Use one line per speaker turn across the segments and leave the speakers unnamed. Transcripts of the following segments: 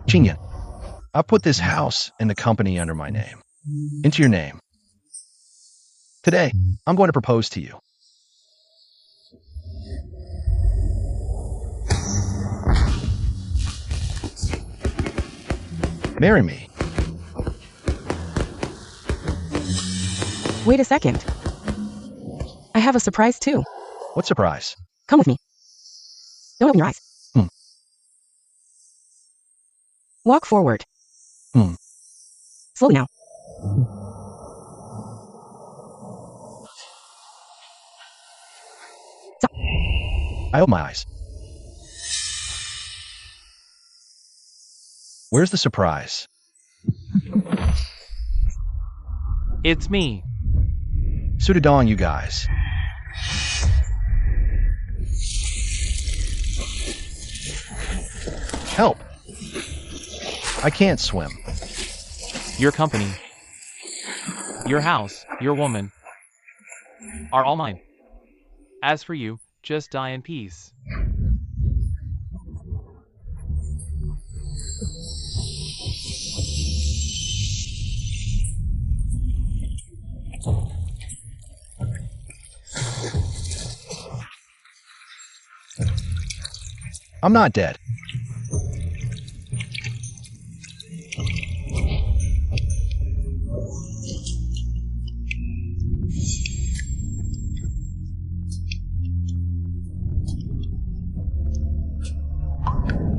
Qingyan, I put this house and the company under my name. Into your name. Today, I'm going to propose to you. Marry me.
Wait a second. I have a surprise too.
What surprise?
Come with me. Don't open your eyes. Walk forward. Slowly now. Stop.
I open my eyes. Where's the surprise?
It's me.
Showdown, you guys. Help. I can't swim.
Your company, your house, your woman are all mine. As for you, just die in peace.
I'm not dead.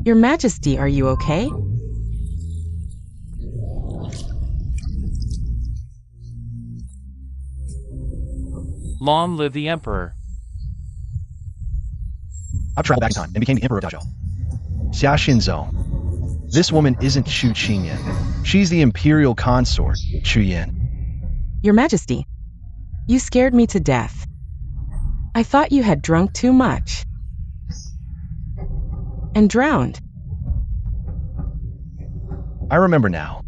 Your Majesty, are you okay?
Long live the Emperor.
I've traveled back in time and became the Emperor of Dowager. Xia Xinzhou. This woman isn't Xu Qingyan. She's the imperial consort, Xu Yan.
Your Majesty, you scared me to death. I thought you had drunk too much. And drowned.
I remember now.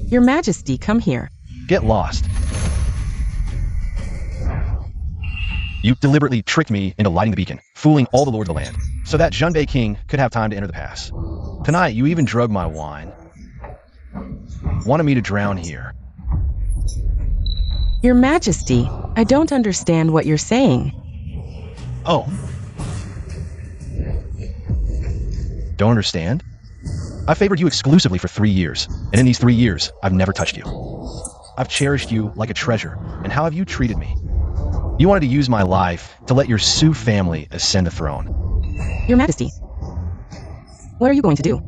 Your Majesty, come here.
Get lost. You deliberately tricked me into lighting the beacon, fooling all the lords of the land, so that Junbei King could have time to enter the pass. Tonight, you even drugged my wine. Wanted me to drown here.
Your Majesty, I don't understand what you're saying.
Oh. Don't understand? I favored you exclusively for 3 years, and in these 3 years, I've never touched you. I've cherished you like a treasure, and how have you treated me? You wanted to use my life to let your Su family ascend the throne.
Your Majesty, what are you going to do?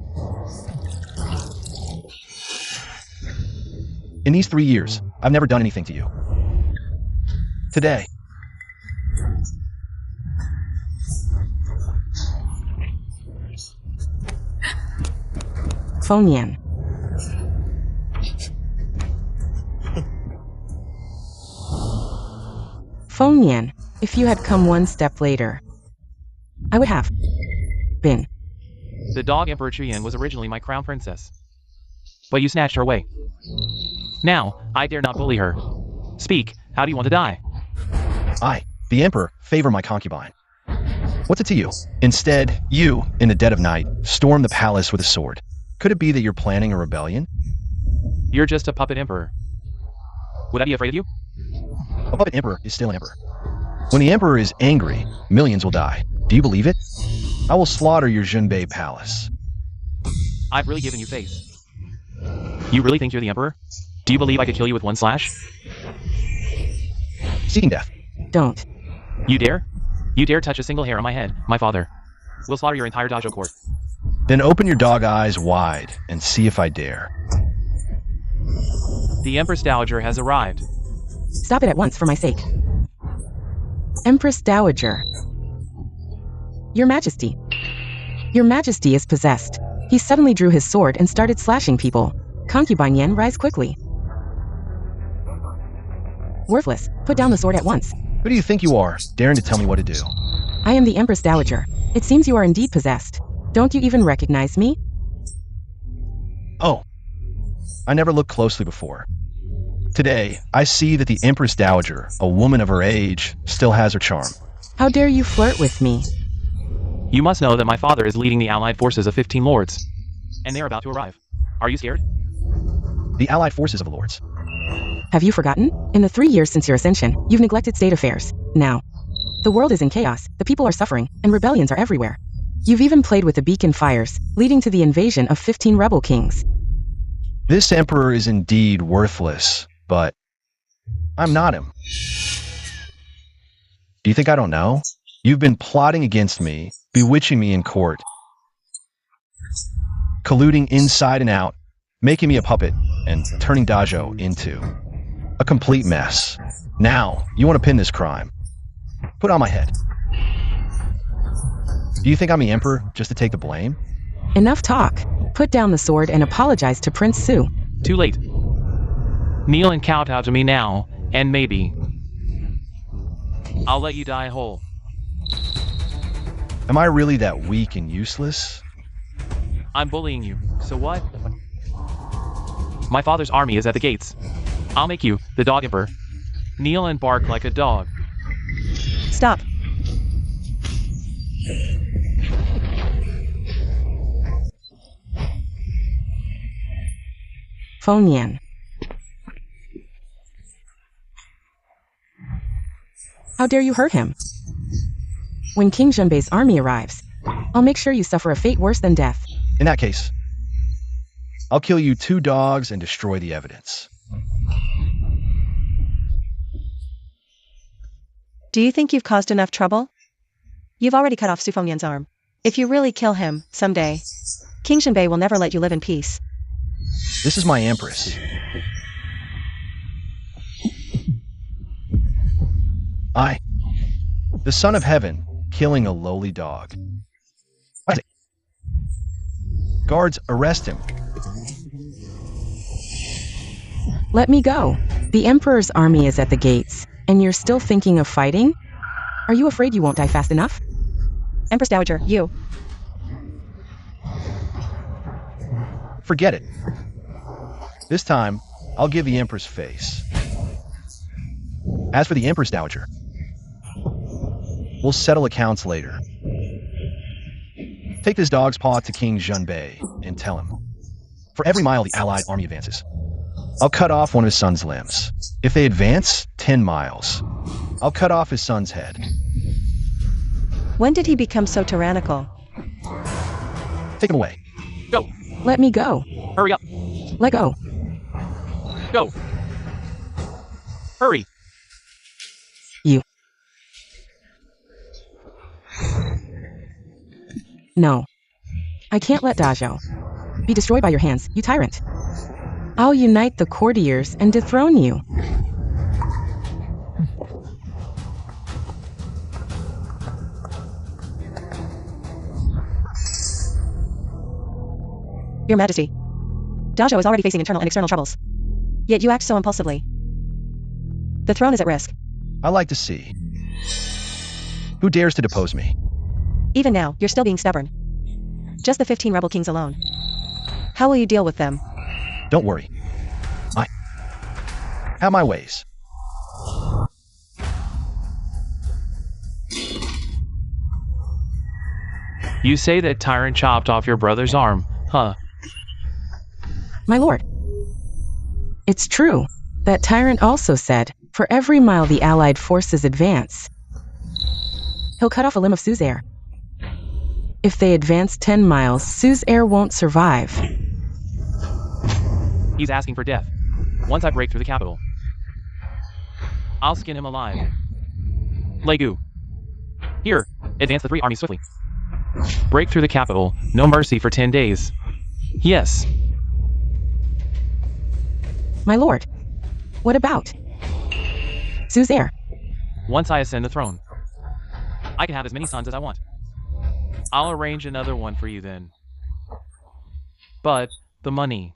In these 3 years, I've never done anything to you. Today.
Fonian. Fonian, if you had come one step later, I would have been.
The dog Emperor Chuyan was originally my crown princess. But you snatched her away. Now, I dare not bully her. Speak, how do you want to die?
I, the Emperor, favor my concubine. What's it to you? Instead, you, in the dead of night, storm the palace with a sword. Could it be that you're planning a rebellion?
You're just a puppet emperor. Would I be afraid of you?
A puppet emperor is still an emperor. When the emperor is angry, millions will die. Do you believe it? I will slaughter your Junbei palace.
I've really given you face. You really think you're the emperor? Do you believe I could kill you with one slash?
Seeking death.
Don't.
You dare? You dare touch a single hair on my head, my father. We'll slaughter your entire dojo court.
Then open your dog eyes wide and see if I dare.
The Empress Dowager has arrived.
Stop it at once for my sake. Empress Dowager. Your Majesty. Your Majesty is possessed. He suddenly drew his sword and started slashing people. Concubine Yen, rise quickly. Worthless. Put down the sword at once.
Who do you think you are, daring to tell me what to do?
I am the Empress Dowager. It seems you are indeed possessed. Don't you even recognize me?
Oh. I never looked closely before. Today, I see that the Empress Dowager, a woman of her age, still has her charm.
How dare you flirt with me?
You must know that my father is leading the allied forces of 15 lords. And they are about to arrive. Are you scared?
The allied forces of the lords.
Have you forgotten? In the 3 years since your ascension, you've neglected state affairs. Now, the world is in chaos, the people are suffering, and rebellions are everywhere. You've even played with the beacon fires, leading to the invasion of 15 rebel kings.
This emperor is indeed worthless, but I'm not him. Do you think I don't know? You've been plotting against me, bewitching me in court, colluding inside and out, making me a puppet, and turning Dajo into a complete mess. Now, you want to pin this crime. Put it on my head. Do you think I'm the emperor just to take the blame?
Enough talk. Put down the sword and apologize to Prince Su.
Too late. Kneel and kowtow to me now, and maybe I'll let you die whole.
Am I really that weak and useless?
I'm bullying you, so what? My father's army is at the gates. I'll make you, the dog emperor, kneel and bark like a dog.
Stop.
Phonian. How dare you hurt him? When King Junbei's army arrives, I'll make sure you suffer a fate worse than death.
In that case, I'll kill you 2 dogs and destroy the evidence.
Do you think you've caused enough trouble? You've already cut off Su Fengyan's arm. If you really kill him, someday, King Junbei will never let you live in peace.
This is my Empress. I, the son of heaven, killing a lowly dog. Guards, arrest him.
Let me go. The Emperor's army is at the gates, and you're still thinking of fighting? Are you afraid you won't die fast enough?
Empress Dowager, you.
Forget it. This time, I'll give the Empress face. As for the Empress Dowager, we'll settle accounts later. Take this dog's paw to King Junbei and tell him, for every mile the Allied army advances, I'll cut off one of his son's limbs. If they advance 10 miles, I'll cut off his son's head.
When did he become so tyrannical?
Take him away.
Go!
Let me go.
Hurry up!
Let go.
Go! Hurry!
You. No. I can't let Dajo be destroyed by your hands, you tyrant. I'll unite the courtiers and dethrone you.
Your Majesty. Dajo is already facing internal and external troubles. Yet you act so impulsively. The throne is at risk.
I like to see. Who dares to depose me?
Even now, you're still being stubborn. Just the 15 rebel kings alone. How will you deal with them?
Don't worry. I have my ways.
You say that tyrant chopped off your brother's arm, huh?
My lord. It's true. That tyrant also said, for every mile the Allied forces advance, he'll cut off a limb of Su's heir. If they advance 10 miles, Su's heir won't survive.
He's asking for death. Once I break through the capital, I'll skin him alive. Legu. Here, advance the 3 armies swiftly. Break through the capital, no mercy for 10 days. Yes.
My lord. What about Su's heir?
Once I ascend the throne, I can have as many sons as I want. I'll arrange another one for you then. But the money.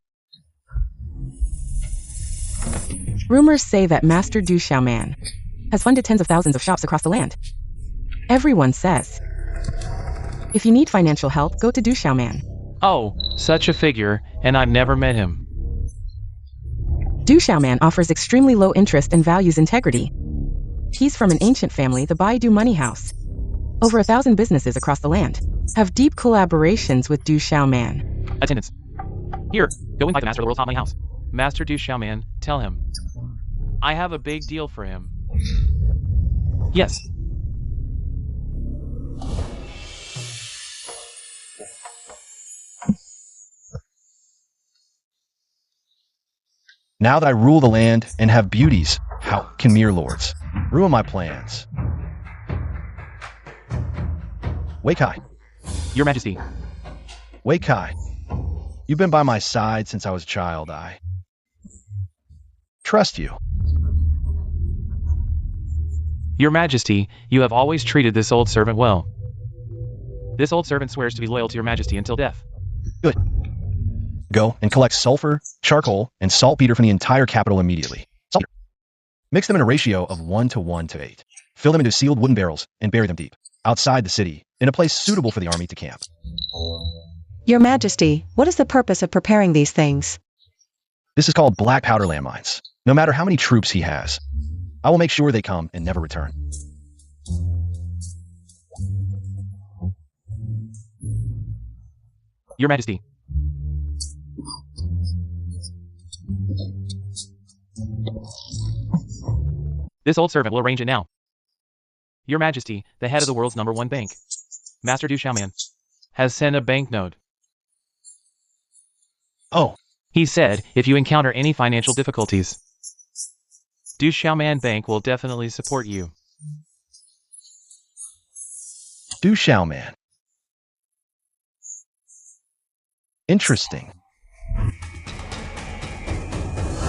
Rumors say that Master Du Xiaoman has funded tens of thousands of shops across the land. Everyone says, if you need financial help, go to Du Xiaoman.
Oh, such a figure, and I've never met him.
Du Xiaoman offers extremely low interest and values integrity. He's from an ancient family, the Baidu Money House. Over 1,000 businesses across the land have deep collaborations with Du Xiaoman.
Attendants. Here, go invite the master of the world's top money house. Master Du Xiaoman, tell him. I have a big deal for him. Yes.
Now that I rule the land and have beauties, how can mere lords ruin my plans? Wei Kai,
Your Majesty.
Wei Kai, you've been by my side since I was a child. I trust you.
Your Majesty, you have always treated this old servant well. This old servant swears to be loyal to your Majesty until death.
Good. Go and collect sulfur, charcoal, and saltpeter from the entire capital immediately. Saltpeter. Mix them in a ratio of 1:1:8. Fill them into sealed wooden barrels and bury them deep, outside the city, in a place suitable for the army to camp.
Your Majesty, what is the purpose of preparing these things?
This is called black powder landmines. No matter how many troops he has, I will make sure they come and never return.
Your Majesty. This old servant will arrange it now. Your Majesty, the head of the world's #1 bank, Master Du Xiaoman, has sent a banknote.
Oh,
He said, if you encounter any financial difficulties, Du Xiaoman Bank will definitely support you.
Du Xiaoman. Interesting.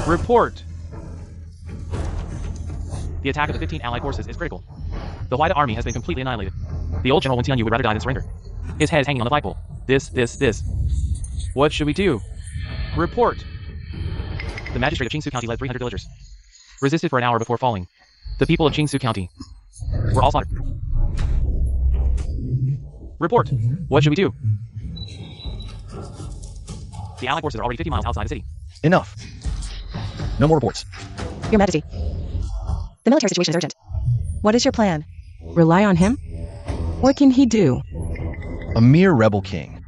Report! The attack of the 15 allied forces is critical. The Huaida army has been completely annihilated. The old General Wen Tianyu would rather die than surrender. His head is hanging on the flagpole. This. What should we do? Report! The magistrate of Qingsu County led 300 villagers. Resisted for an hour before falling. The people of Qingsu County were all slaughtered. Report! What should we do? The allied forces are already 50 miles outside the city.
Enough. No more reports.
Your Majesty. The military situation is urgent. What is your plan?
Rely on him? What can he do?
A mere rebel king.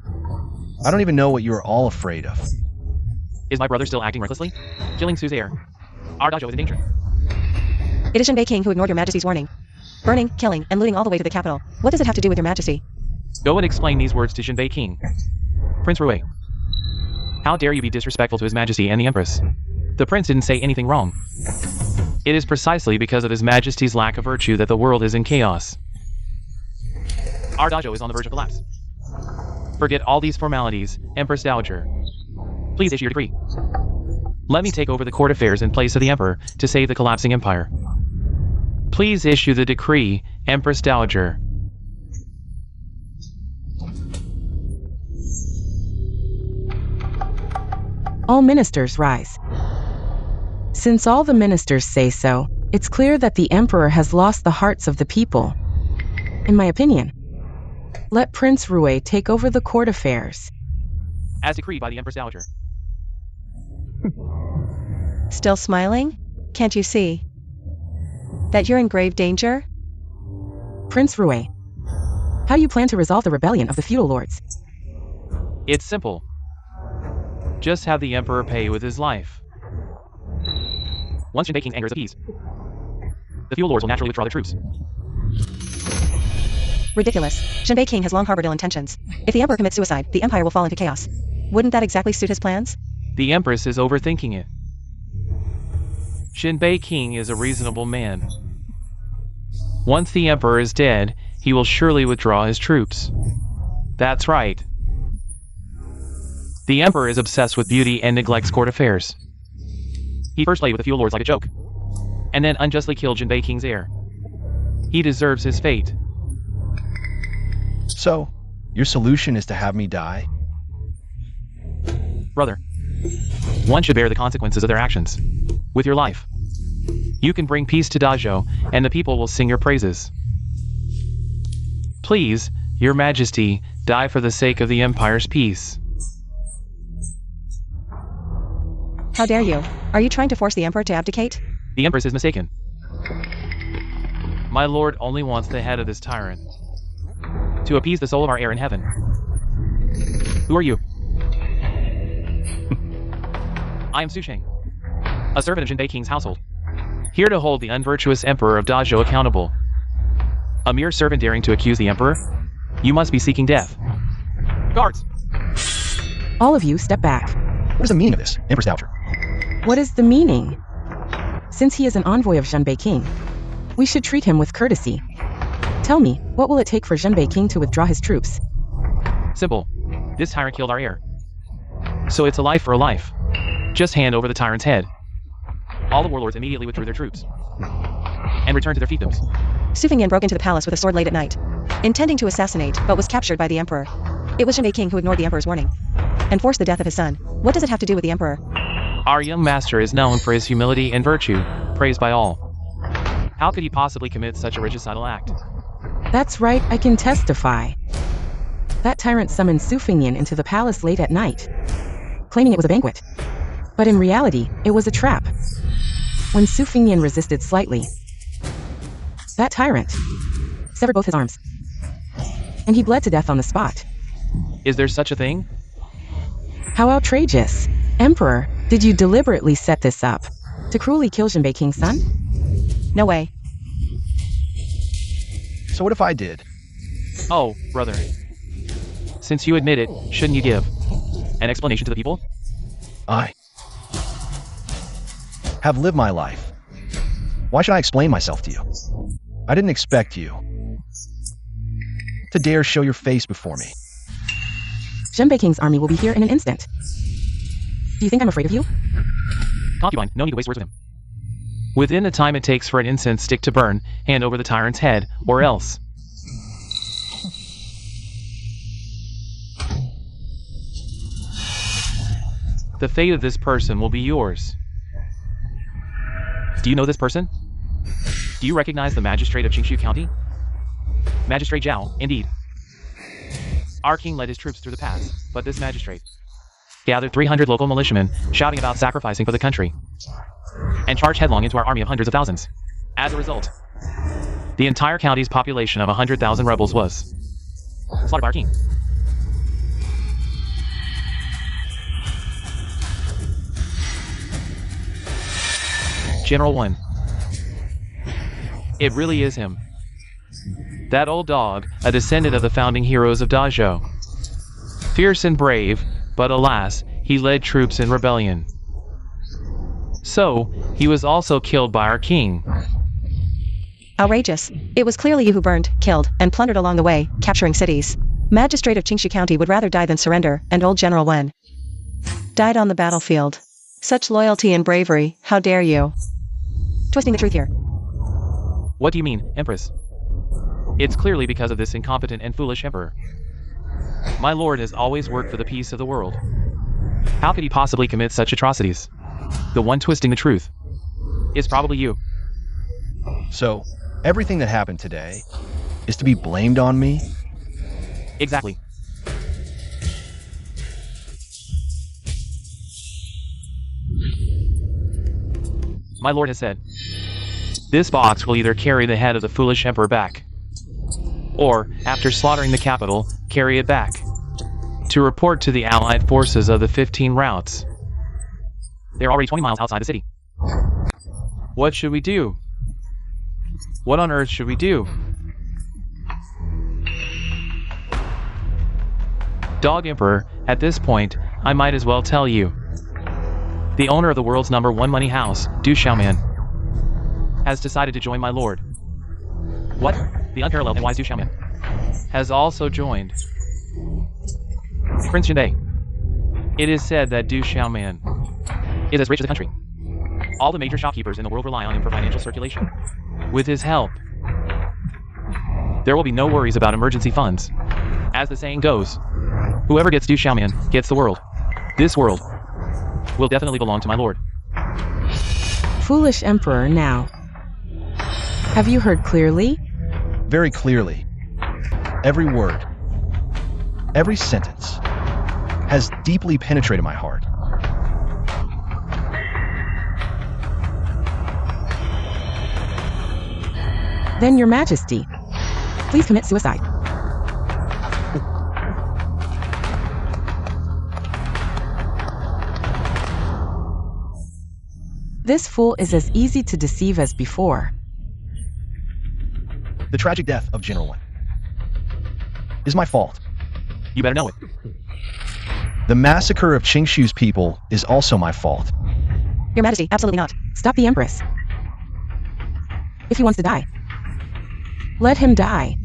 I don't even know what you are all afraid of.
Is my brother still acting recklessly? Killing Su's heir. Our dojo is in danger.
It is Jinbei King who ignored your Majesty's warning. Burning, killing, and looting all the way to the capital. What does it have to do with your Majesty?
Go and explain these words to Jinbei King. Prince Rui. How dare you be disrespectful to His Majesty and the Empress? The prince didn't say anything wrong. It is precisely because of His Majesty's lack of virtue that the world is in chaos. Our dojo is on the verge of collapse. Forget all these formalities, Empress Dowager. Please issue your decree. Let me take over the court affairs in place of the Emperor to save the collapsing empire. Please issue the decree, Empress Dowager.
All ministers rise. Since all the ministers say so, it's clear that the emperor has lost the hearts of the people. In my opinion, let Prince Rui take over the court affairs.
As decreed by the Empress Dowager.
Still smiling? Can't you see that you're in grave danger?
Prince Rui, how do you plan to resolve the rebellion of the feudal lords?
It's simple. Just have the Emperor pay with his life. Once Jinbei King's anger is appeased, the feudal lords will naturally withdraw their troops.
Ridiculous. Jinbei King has long harbored ill intentions. If the Emperor commits suicide, the Empire will fall into chaos. Wouldn't that exactly suit his plans?
The Empress is overthinking it. Jinbei King is a reasonable man. Once the Emperor is dead, he will surely withdraw his troops. That's right. The Emperor is obsessed with beauty and neglects court affairs. He first played with the feudal lords like a joke, and then unjustly killed Jinbei King's heir. He deserves his fate.
So, your solution is to have me die?
Brother, one should bear the consequences of their actions. With your life, you can bring peace to Dajo, and the people will sing your praises. Please, Your Majesty, die for the sake of the Empire's peace.
How dare you? Are you trying to force the emperor to abdicate?
The Empress is mistaken. My lord only wants the head of this tyrant to appease the soul of our heir in heaven. Who are you? I am Su Sheng, a servant of Jinbei King's household, here to hold the unvirtuous emperor of Dazhou accountable. A mere servant daring to accuse the emperor? You must be seeking death. Guards!
All of you step back.
What is the meaning of this, Empress Dowager?
What is the meaning? Since he is an envoy of Jinbei King, we should treat him with courtesy. Tell me, what will it take for Jinbei King to withdraw his troops?
Simple. This tyrant killed our heir. So it's a life for a life. Just hand over the tyrant's head. All the warlords immediately withdrew their troops and returned to their fiefdoms.
Su Fengyan broke into the palace with a sword late at night, intending to assassinate, but was captured by the emperor. It was Jinbei King who ignored the emperor's warning and forced the death of his son. What does it have to do with the emperor?
Our young master is known for his humility and virtue, praised by all. How could he possibly commit such a regicidal act?
That's right, I can testify. That tyrant summoned Su Fengyan into the palace late at night, claiming it was a banquet. But in reality, it was a trap. When Su Fengyan resisted slightly, that tyrant severed both his arms, and he bled to death on the spot.
Is there such a thing?
How outrageous! Emperor, did you deliberately set this up to cruelly kill Jinbei King's son?
No way.
So what if I did?
Oh, brother. Since you admit it, shouldn't you give an explanation to the people?
I have lived my life. Why should I explain myself to you? I didn't expect you to dare show your face before me.
Jinbei King's army will be here in an instant. Do you think I'm afraid of you?
Concubine, no need to waste words with him. Within the time it takes for an incense stick to burn, hand over the tyrant's head, or else. The fate of this person will be yours. Do you know this person? Do you recognize the magistrate of Qingshu County? Magistrate Zhao, indeed. Our king led his troops through the pass, but this magistrate gathered 300 local militiamen, shouting about sacrificing for the country, and charged headlong into our army of hundreds of thousands. As a result, the entire county's population of 100,000 rebels was slaughtered by our king. General 1. It really is him. That old dog, a descendant of the founding heroes of Dazhou. Fierce and brave, but alas, he led troops in rebellion. So, he was also killed by our king.
Outrageous. It was clearly you who burned, killed, and plundered along the way, capturing cities. Magistrate of Qingshu County would rather die than surrender, and old General Wen died on the battlefield. Such loyalty and bravery, how dare you? Twisting the truth here.
What do you mean, Empress? It's clearly because of this incompetent and foolish emperor. My lord has always worked for the peace of the world. How could he possibly commit such atrocities? The one twisting the truth is probably you.
So, everything that happened today is to be blamed on me?
Exactly. My lord has said, this box will either carry the head of the foolish emperor back, or, after slaughtering the capital, carry it back, to report to the allied forces of the 15 routes. They're already 20 miles outside the city. What should we do? What on earth should we do? Dog Emperor, at this point, I might as well tell you. The owner of the world's #1 money house, Du Xiaoman, has decided to join my lord. What? The unparalleled and wise Du Xiaoman has also joined Prince Jinbei. It is said that Du Xiaoman is as rich as the country. All the major shopkeepers in the world rely on him for financial circulation. With his help, there will be no worries about emergency funds. As the saying goes, whoever gets Du Xiaoman gets the world. This world will definitely belong to my lord.
Foolish Emperor now. Have you heard clearly?
Very clearly. Every word, every sentence has deeply penetrated my heart.
Then, Your Majesty, please commit suicide. This fool is as easy to deceive as before.
The tragic death of General One is my fault.
You better know it.
The massacre of Qingshu's people is also my fault.
Your Majesty, absolutely not.
Stop the Empress. If he wants to die, let him die.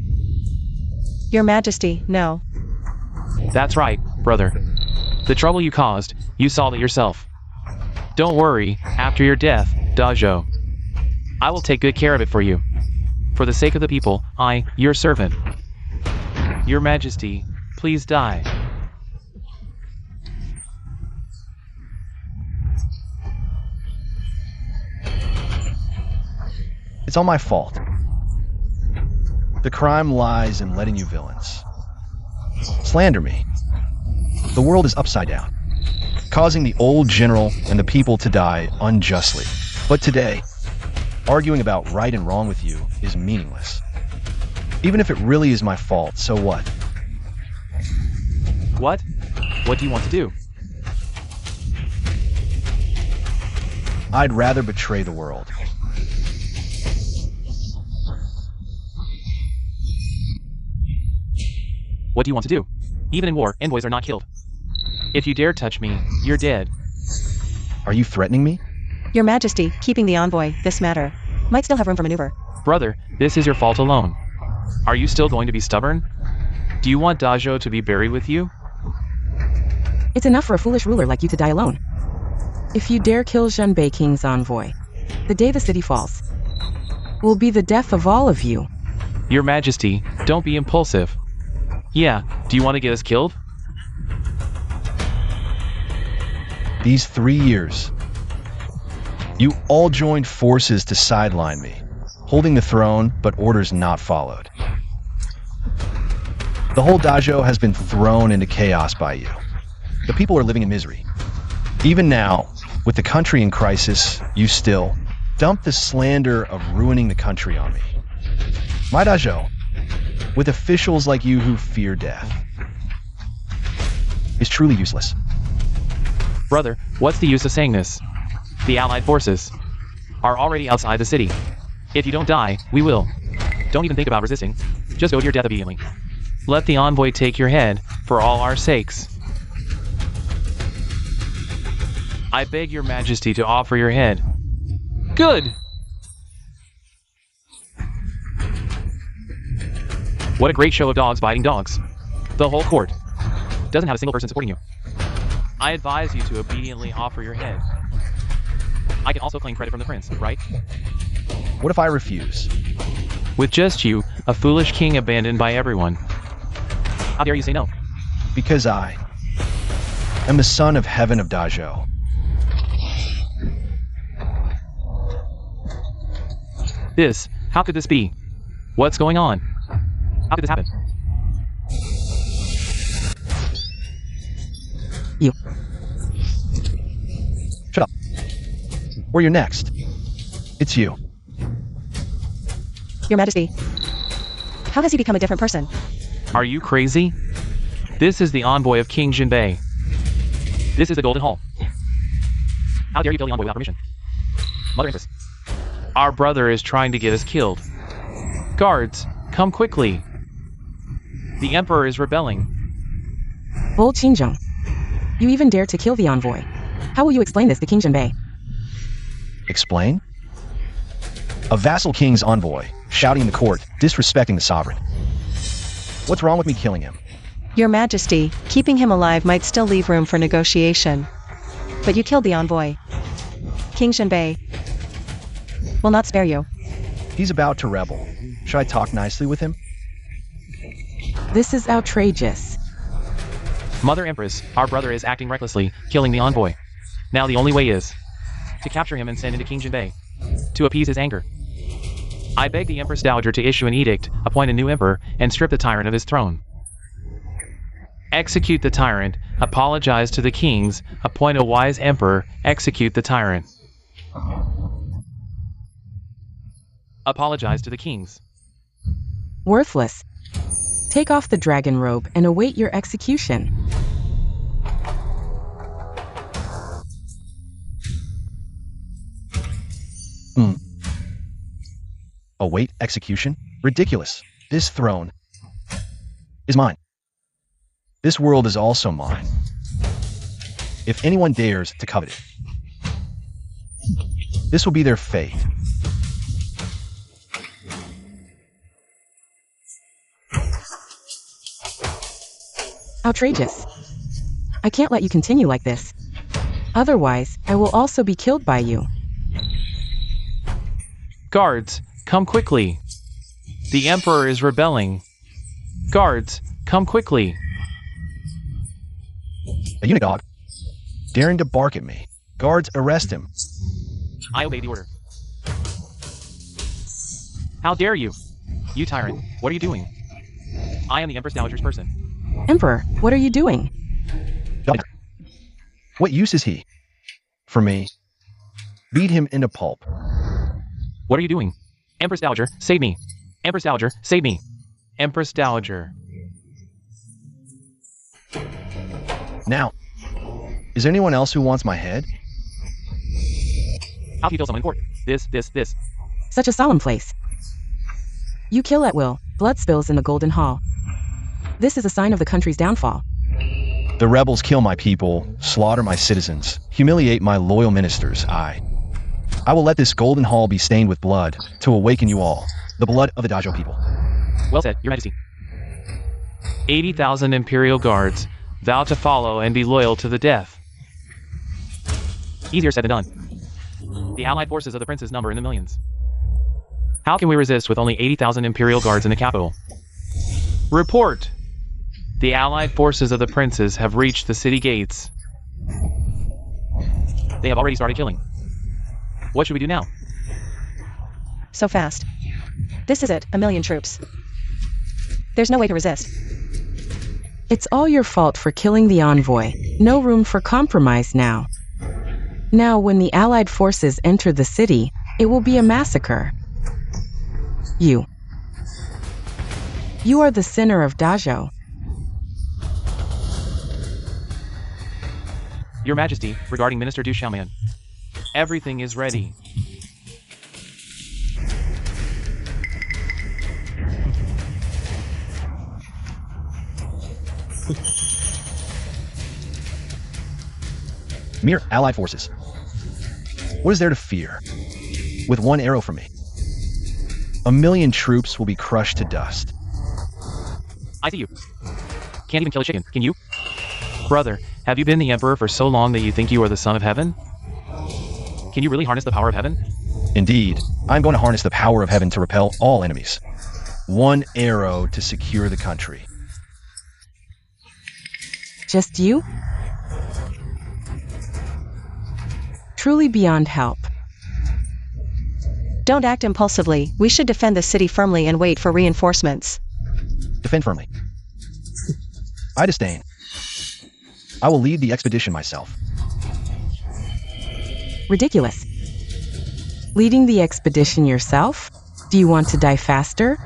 Your Majesty, no.
That's right, brother. The trouble you caused, you solved it yourself. Don't worry, after your death, dowager, I will take good care of it for you. For the sake of the people, I, your servant. Your Majesty, please die.
It's all my fault. The crime lies in letting you villains slander me. The world is upside down, causing the old general and the people to die unjustly. But today, arguing about right and wrong with you is meaningless. Even if it really is my fault, so what?
What? What do you want to do?
I'd rather betray the world.
What do you want to do? Even in war, envoys are not killed. If you dare touch me, you're dead.
Are you threatening me?
Your Majesty, keeping the envoy, this matter, might still have room for maneuver.
Brother, this is your fault alone. Are you still going to be stubborn? Do you want dowager to be buried with you?
It's enough for a foolish ruler like you to die alone. If you dare kill Zhenbei King's envoy, the day the city falls will be the death of all of you.
Your Majesty, don't be impulsive. Yeah, do you want to get us killed?
These 3 years, you all joined forces to sideline me, holding the throne, but orders not followed. The whole dowager has been thrown into chaos by you. The people are living in misery. Even now, with the country in crisis, you still dump the slander of ruining the country on me. My dowager, with officials like you who fear death, is truly useless.
Brother, what's the use of saying this? The Allied forces are already outside the city. If you don't die, we will. Don't even think about resisting. Just go to your death immediately. Let the envoy take your head, for all our sakes. I beg your Majesty to offer your head. Good! What a great show of dogs biting dogs. The whole court doesn't have a single person supporting you. I advise you to obediently offer your head. I can also claim credit from the prince, right?
What if I refuse?
With just you, a foolish king abandoned by everyone. How dare you say no?
Because I am the son of heaven of dowager.
How could this be? What's going on? How could this happen?
You.
Shut up. Or you're next. It's you.
Your Majesty, how has he become a different person?
Are you crazy? This is the envoy of King Zhenbei. This is the Golden Hall. How dare you kill the envoy without permission? Mother Empress. Our brother is trying to get us killed. Guards, come quickly. The Emperor is rebelling.
Bold Qingjong, you even dare to kill the envoy. How will you explain this to King Zhenbei?
Explain? A vassal king's envoy, shouting in the court, disrespecting the sovereign. What's wrong with me killing him?
Your Majesty, keeping him alive might still leave room for negotiation. But you killed the envoy. King Zhenbei will not spare you.
He's about to rebel. Should I talk nicely with him?
This is outrageous.
Mother Empress, our brother is acting recklessly, killing the envoy. Now the only way is to capture him and send him to King Zhenbei, to appease his anger. I beg the Empress Dowager to issue an edict, appoint a new emperor, and strip the tyrant of his throne. Execute the tyrant, apologize to the kings, appoint a wise emperor, execute the tyrant. Apologize to the kings.
Worthless. Take off the dragon robe and await your execution.
Await execution? Ridiculous. This throne is mine. This world is also mine. If anyone dares to covet it, this will be their fate.
Outrageous. I can't let you continue like this. Otherwise, I will also be killed by you.
Guards, come quickly. The Emperor is rebelling. Guards, come quickly.
A eunuch dog, daring to bark at me. Guards, arrest him.
I obey the order. How dare you? You tyrant, what are you doing? I am the Empress Dowager's person.
Emperor, what are you doing?
Dog. What use is he? For me. Beat him into pulp.
What are you doing? Empress Dowager, save me. Empress Dowager, save me. Empress Dowager.
Now, is there anyone else who wants my head?
How do you kill someone in court? This.
Such a solemn place. You kill at will, blood spills in the Golden Hall. This is a sign of the country's downfall.
The rebels kill my people, slaughter my citizens, humiliate my loyal ministers. I will let this Golden Hall be stained with blood to awaken you all, the blood of the Dajo people.
Well said, Your Majesty. 80,000 Imperial guards vow to follow and be loyal to the death. Easier said than done. The allied forces of the princes number in the millions. How can we resist with only 80,000 Imperial guards in the capital? Report! The allied forces of the princes have reached the city gates. They have already started killing. What should we do now?
So fast. This is it, 1,000,000 troops. There's no way to resist.
It's all your fault for killing the envoy. No room for compromise now. Now, when the Allied forces enter the city, it will be a massacre. You are the sinner of Dajo.
Your Majesty, regarding Minister Du Xiaoman. Everything is ready.
Mere allied forces. What is there to fear? With one arrow from me, 1,000,000 troops will be crushed to dust.
I see you. Can't even kill a chicken, can you? Brother, have you been the Emperor for so long that you think you are the Son of Heaven? Can you really harness the power of heaven?
Indeed, I'm going to harness the power of heaven to repel all enemies. One arrow to secure the country.
Just you? Truly beyond help.
Don't act impulsively. We should defend the city firmly and wait for reinforcements.
Defend firmly. I disdain. I will lead the expedition myself.
Ridiculous. Leading the expedition yourself? Do you want to die faster?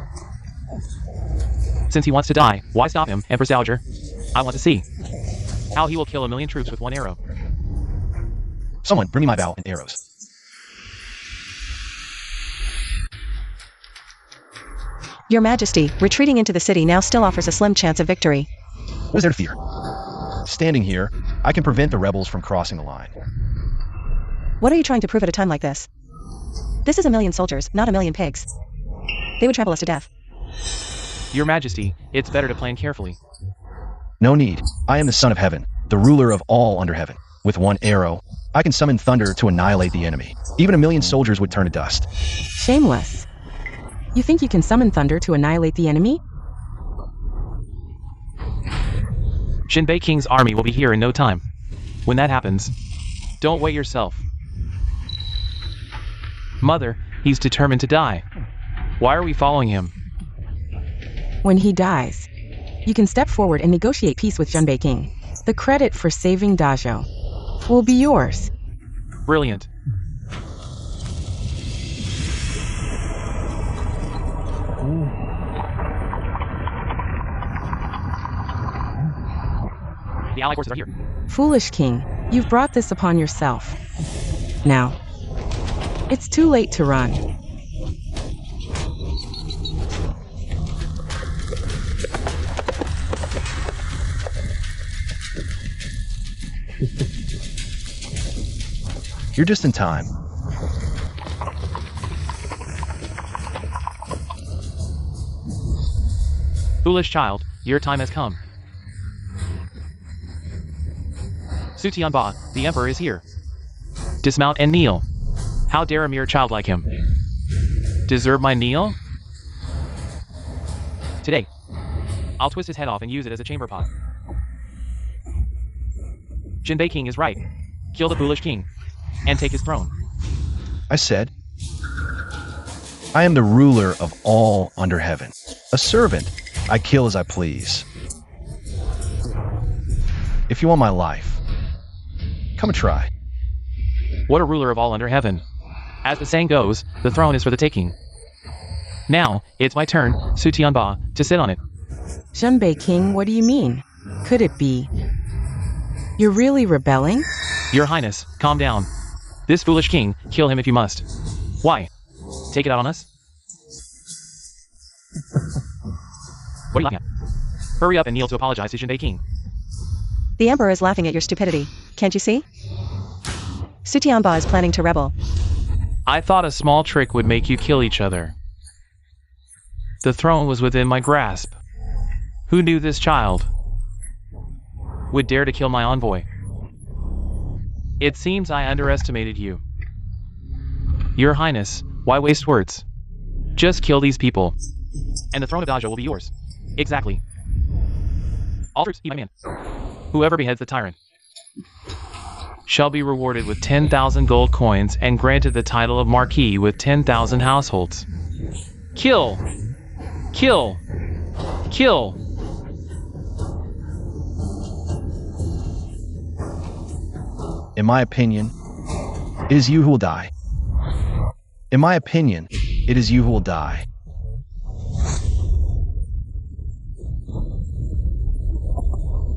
Since he wants to die, why stop him, Empress Dowager? I want to see how he will kill 1,000,000 troops with one arrow.
Someone bring me my bow and arrows.
Your Majesty, retreating into the city now still offers a slim chance of victory.
What is there to fear? Standing here, I can prevent the rebels from crossing the line.
What are you trying to prove at a time like this? This is 1,000,000 soldiers, not 1,000,000 pigs. They would trample us to death.
Your Majesty, it's better to plan carefully.
No need. I am the Son of Heaven, the ruler of all under heaven. With one arrow, I can summon thunder to annihilate the enemy. Even 1,000,000 soldiers would turn to dust.
Shameless. You think you can summon thunder to annihilate the enemy?
Jinbei King's army will be here in no time. When that happens, don't wait yourself. Mother, he's determined to die. Why are we following him?
When he dies, you can step forward and negotiate peace with Jinbei King. The credit for saving Dajo will be yours.
Brilliant. ally forces are here.
Foolish king, you've brought this upon yourself. Now, it's too late to run.
You're just in time.
Foolish child, your time has come. Sutianba, the emperor is here. Dismount and kneel. How dare a mere child like him deserve my kneel? Today, I'll twist his head off and use it as a chamber pot. Jinbei King is right. Kill the foolish king and take his throne.
I said, I am the ruler of all under heaven. A servant, I kill as I please. If you want my life, come and try.
What a ruler of all under heaven. As the saying goes, the throne is for the taking. Now, it's my turn, Sutianba, to sit on it.
Jinbei King, what do you mean? Could it be you're really rebelling?
Your Highness, calm down. This foolish king, kill him if you must. Why? Take it out on us? What are you laughing at? Hurry up and kneel to apologize to Jinbei King.
The Emperor is laughing at your stupidity. Can't you see? Sutianba is planning to rebel.
I thought a small trick would make you kill each other. The throne was within my grasp. Who knew this child would dare to kill my envoy? It seems I underestimated you. Your Highness, why waste words? Just kill these people, and the throne of dowager will be yours. Exactly. All troops, be my man. Whoever beheads the tyrant shall be rewarded with 10,000 gold coins and granted the title of Marquis with 10,000 households. Kill! Kill! Kill!
In my opinion, it is you who will die. In my opinion, it is you who will die.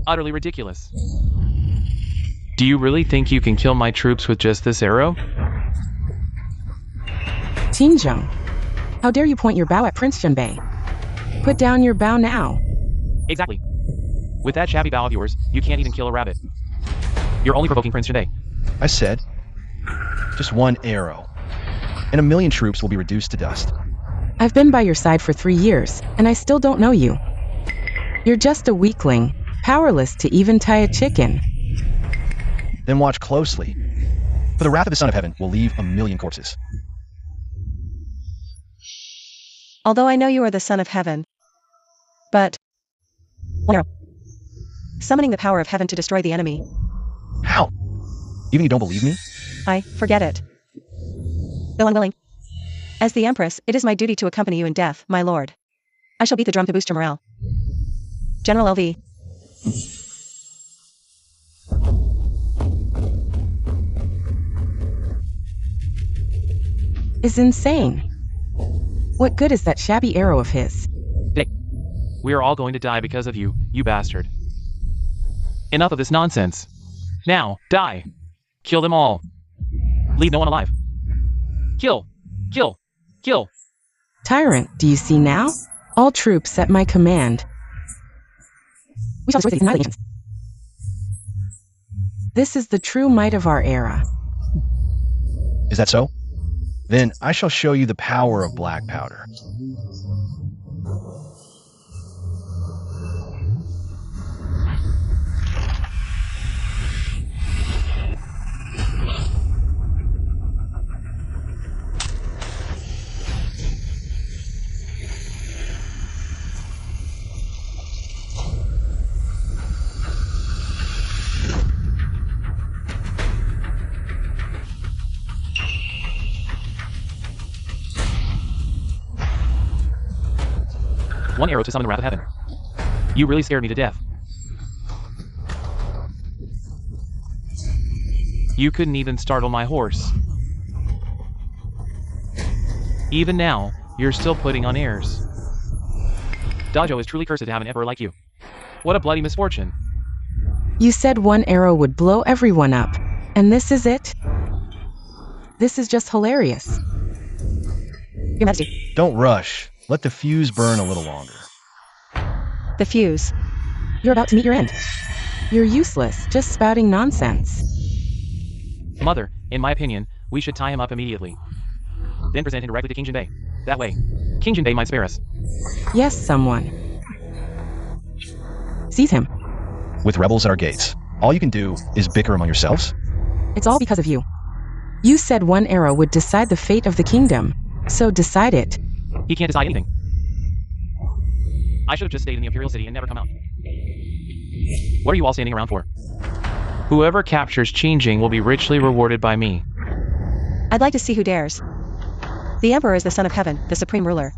Utterly ridiculous. Do you really think you can kill my troops with just this arrow?
Qingzheng, how dare you point your bow at Prince Jinbei? Put down your bow now.
Exactly. With that shabby bow of yours, you can't even kill a rabbit. You're only provoking Prince Jinbei.
I said, just one arrow, and 1,000,000 troops will be reduced to dust.
I've been by your side for 3 years, and I still don't know you. You're just a weakling, powerless to even tie a chicken.
Then watch closely, for the wrath of the Son of Heaven will leave 1,000,000 corpses.
Although I know you are the Son of Heaven, but one arrow. Summoning the power of heaven to destroy the enemy.
How? Even you don't believe me?
I forget it. Though unwilling. As the Empress, it is my duty to accompany you in death, my lord. I shall beat the drum to boost your morale. General LV.
Is insane. What good is that shabby arrow of his?
We are all going to die because of you, you bastard. Enough of this nonsense. Now, die. Kill them all. Leave no one alive. Kill. Kill. Kill.
Tyrant, do you see now? All troops at my command. We shall destroy these annihilations. This is the true might of our era.
Is that so? Then I shall show you the power of black powder.
One arrow to summon the wrath of heaven. You really scared me to death. You couldn't even startle my horse. Even now, you're still putting on airs. Dojo is truly cursed to have an emperor like you. What a bloody misfortune.
You said one arrow would blow everyone up. And this is it? This is just hilarious.
Your Majesty.
Don't rush. Let the fuse burn a little longer.
The fuse.
You're about to meet your end. You're useless, just spouting nonsense.
Mother, in my opinion, we should tie him up immediately. Then present him directly to King Jinbei. That way, King Jinbei might spare us.
Yes, someone. Seize him.
With rebels at our gates, all you can do is bicker among yourselves?
It's all because of you. You said one arrow would decide the fate of the kingdom. So decide it.
He can't decide anything. I should have just stayed in the imperial city and never come out. What are you all standing around for? Whoever captures Qingjing will be richly rewarded by me.
I'd like to see who dares. The Emperor is the son of heaven, the supreme ruler.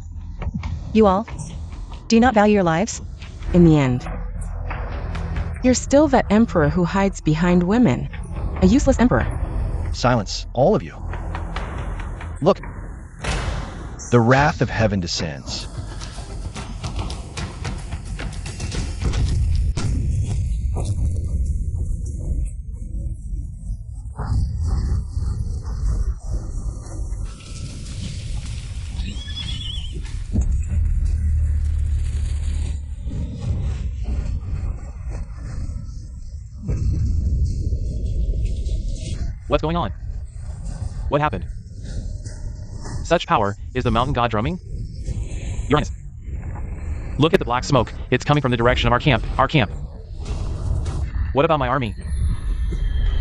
You all? Do you not value your lives?
In the end, you're still that emperor who hides behind women. A useless emperor.
Silence, all of you. Look. The wrath of heaven descends.
What's going on? What happened? Such power, is the mountain god drumming? Your Highness. Look at the black smoke, it's coming from the direction of our camp, What about my army?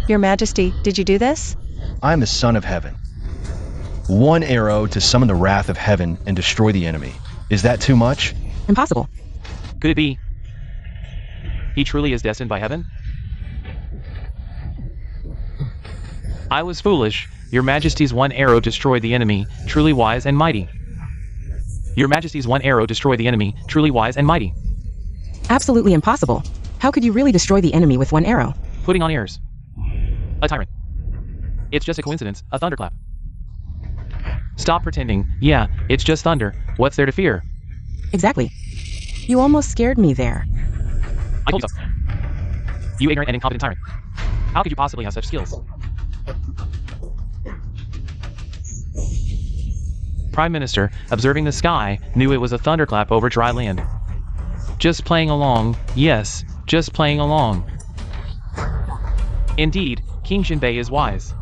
Your Majesty, did you do this?
I am the son of heaven. One arrow to summon the wrath of heaven and destroy the enemy. Is that too much?
Impossible.
Could it be? He truly is destined by heaven? I was foolish. Your Majesty's one arrow destroyed the enemy, truly wise and mighty. Your Majesty's one arrow destroyed the enemy, truly wise and mighty.
Absolutely impossible. How could you really destroy the enemy with one arrow?
Putting on airs. A tyrant. It's just a coincidence, a thunderclap. Stop pretending. Yeah, it's just thunder. What's there to fear?
Exactly. You almost scared me there.
I told you so. You ignorant and incompetent tyrant. How could you possibly have such skills? Prime Minister, observing the sky, knew it was a thunderclap over dry land. Just playing along, yes, just playing along. Indeed, King Jinbei is wise.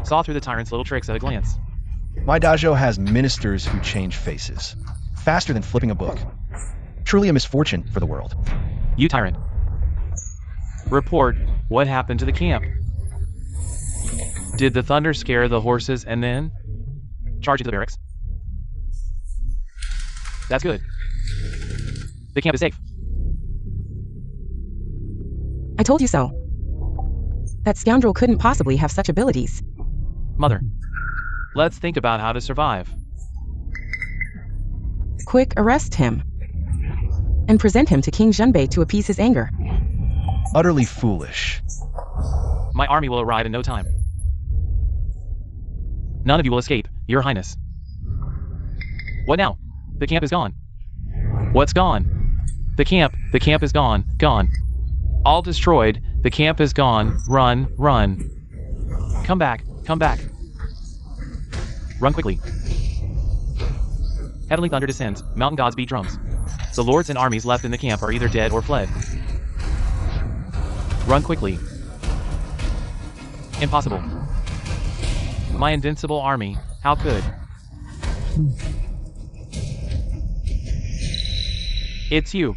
Saw through the tyrant's little tricks at a glance.
My dojo has ministers who change faces. Faster than flipping a book. Truly a misfortune for the world.
You tyrant. Report, what happened to the camp? Did the thunder scare the horses and then? Charge into the barracks. That's good. The camp is safe.
I told you so. That scoundrel couldn't possibly have such abilities.
Mother, let's think about how to survive.
Quick, arrest him. And present him to King Jinbei to appease his anger.
Utterly foolish.
My army will arrive in no time. None of you will escape, Your Highness. What now? The camp is gone. What's gone? The camp is gone, gone. All destroyed, the camp is gone, run, run. Come back, come back. Run quickly. Heavenly thunder descends, mountain gods beat drums. The lords and armies left in the camp are either dead or fled. Run quickly. Impossible. My invincible army, how could? It's you.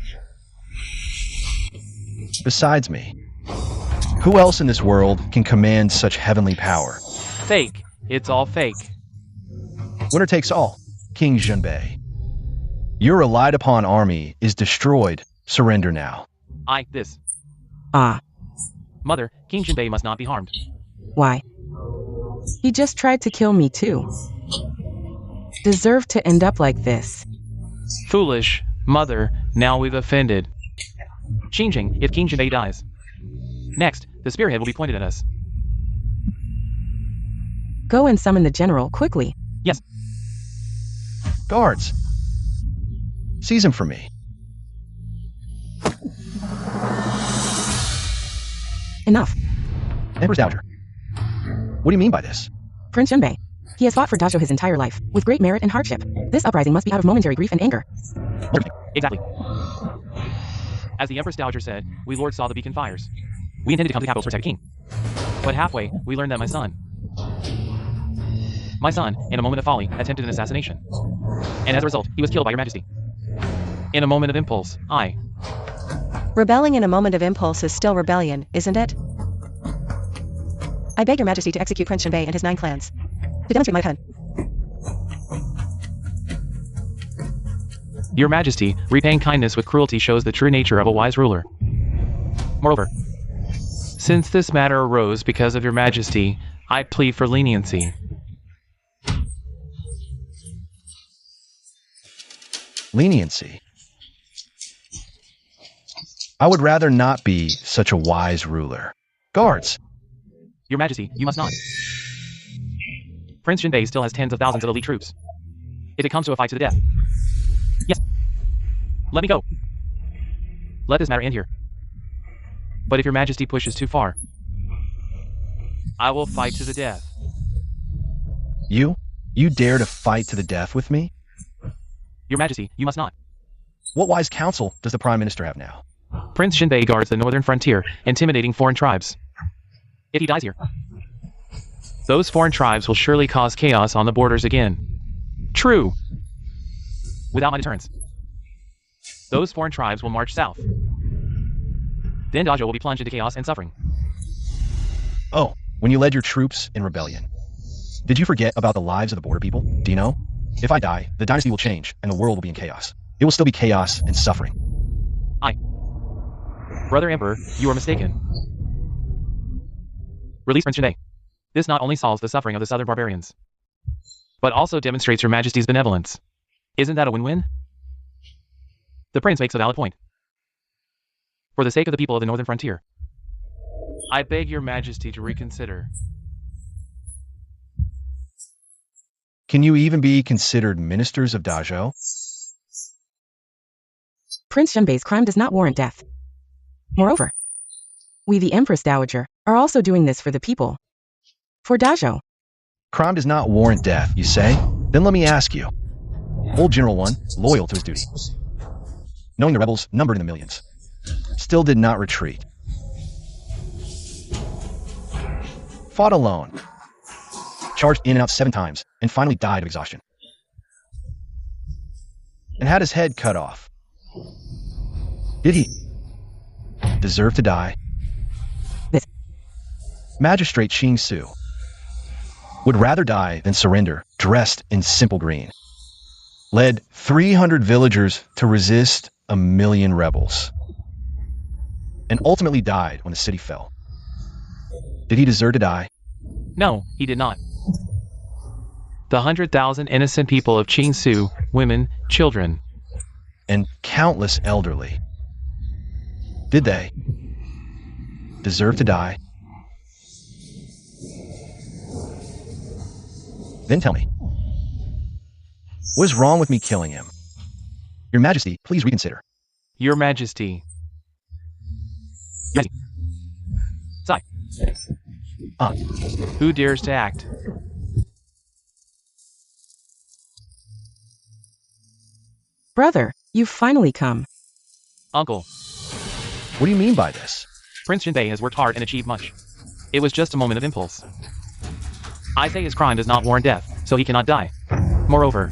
Besides me, who else in this world can command such heavenly power?
Fake. It's all fake.
Winner takes all, King Jinbei. Your relied upon army is destroyed. Surrender now.
This.
Ah,
Mother, King Jinbei must not be harmed.
why? He just tried to kill me too. Deserved to end up like this.
Foolish. Mother, now we've offended. Qingjing, if King Jinbei dies. Next, the spearhead will be pointed at us.
Go and summon the general quickly.
Yes.
Guards, seize him for me.
Enough.
Empress Dowager. What do you mean by this?
Prince Yunbei. He has fought for Dazhou his entire life, with great merit and hardship. This uprising must be out of momentary grief and anger.
Exactly. As the Empress Dowager said, we lords saw the beacon fires. We intended to come to the capital to protect the king. But halfway, we learned that my son, in a moment of folly, attempted an assassination. And as a result, he was killed by your majesty. In a moment of impulse,
Rebelling in a moment of impulse is still rebellion, isn't it? I beg your majesty to execute Prince Yunbei and his 9 clans. To demonstrate my pen.
Your majesty, repaying kindness with cruelty shows the true nature of a wise ruler. Moreover, since this matter arose because of your majesty, I plead for leniency.
Leniency? I would rather not be such a wise ruler. Guards!
Your majesty, you must not. Prince Yunbei still has tens of thousands of elite troops. If it comes to a fight to the death. Yes. Let me go. Let this matter end here. But if your majesty pushes too far, I will fight to the death.
You? You dare to fight to the death with me?
Your majesty, you must not.
What wise counsel does the Prime Minister have now?
Prince Yunbei guards the northern frontier, intimidating foreign tribes. If he dies here, those foreign tribes will surely cause chaos on the borders again. True. Without my deterrence, those foreign tribes will march south. Then Dazhou will be plunged into chaos and suffering.
Oh, when you led your troops in rebellion. Did you forget about the lives of the border people? Do you know? If I die, the dynasty will change and the world will be in chaos. It will still be chaos and suffering.
Brother Emperor, you are mistaken. Release Prince Yunbei. This not only solves the suffering of the southern barbarians, but also demonstrates your majesty's benevolence. Isn't that a win-win? The prince makes a valid point. For the sake of the people of the northern frontier, I beg your majesty to reconsider.
Can you even be considered ministers of Dazhou?
Prince Yunbei's crime does not warrant death. Moreover, we the Empress Dowager are also doing this for the people. For Dazhou.
Crime does not warrant death, you say? Then let me ask you. Old General 1, loyal to his duty, knowing the rebels numbered in the millions, still did not retreat. Fought alone, charged in and out 7 times, and finally died of exhaustion. And had his head cut off. Did he deserve to die?
This
Magistrate Qing Su would rather die than surrender, dressed in simple green. Led 300 villagers to resist 1,000,000 rebels. And ultimately died when the city fell. Did he deserve to die?
No, he did not. The 100,000 innocent people of Qing Su, women, children,
And countless elderly. Did they deserve to die? Then tell me, what is wrong with me killing him? Your Majesty, please reconsider.
Your Majesty. Sigh. Who dares to act?
brother, you've finally come.
Uncle,
What do you mean by this?
Prince Yunbei has worked hard and achieved much. It was just a moment of impulse. I say his crime does not warrant death, so he cannot die. Moreover,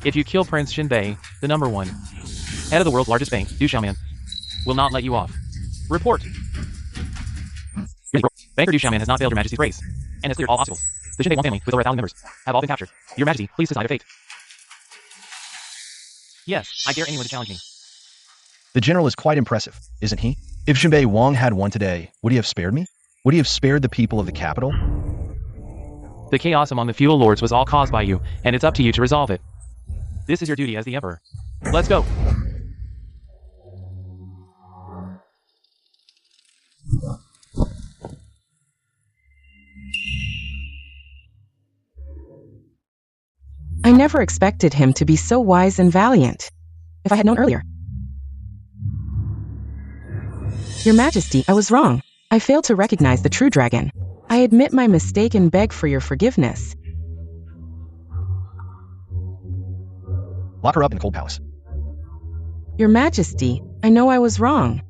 if you kill Prince Yunbei, the number 1 head of the world's largest bank, Du Xiaoman, will not let you off. Report. Banker Du Xiaoman has not failed your Majesty's grace, and has cleared all obstacles. The Yunbei family, with over 1,000 members, have all been captured. Your Majesty, please decide a fate. Yes, I dare anyone to challenge me.
The general is quite impressive, isn't he? If Xinbei Wang had won today, would he have spared me? Would he have spared the people of the capital?
The chaos among the feudal lords was all caused by you, and it's up to you to resolve it. This is your duty as the Emperor. Let's go!
I never expected him to be so wise and valiant. If I had known earlier. Your Majesty, I was wrong. I I fail to recognize the true dragon. I admit my mistake and beg for your forgiveness.
Lock her up in the cold palace.
Your Majesty, I know I was wrong.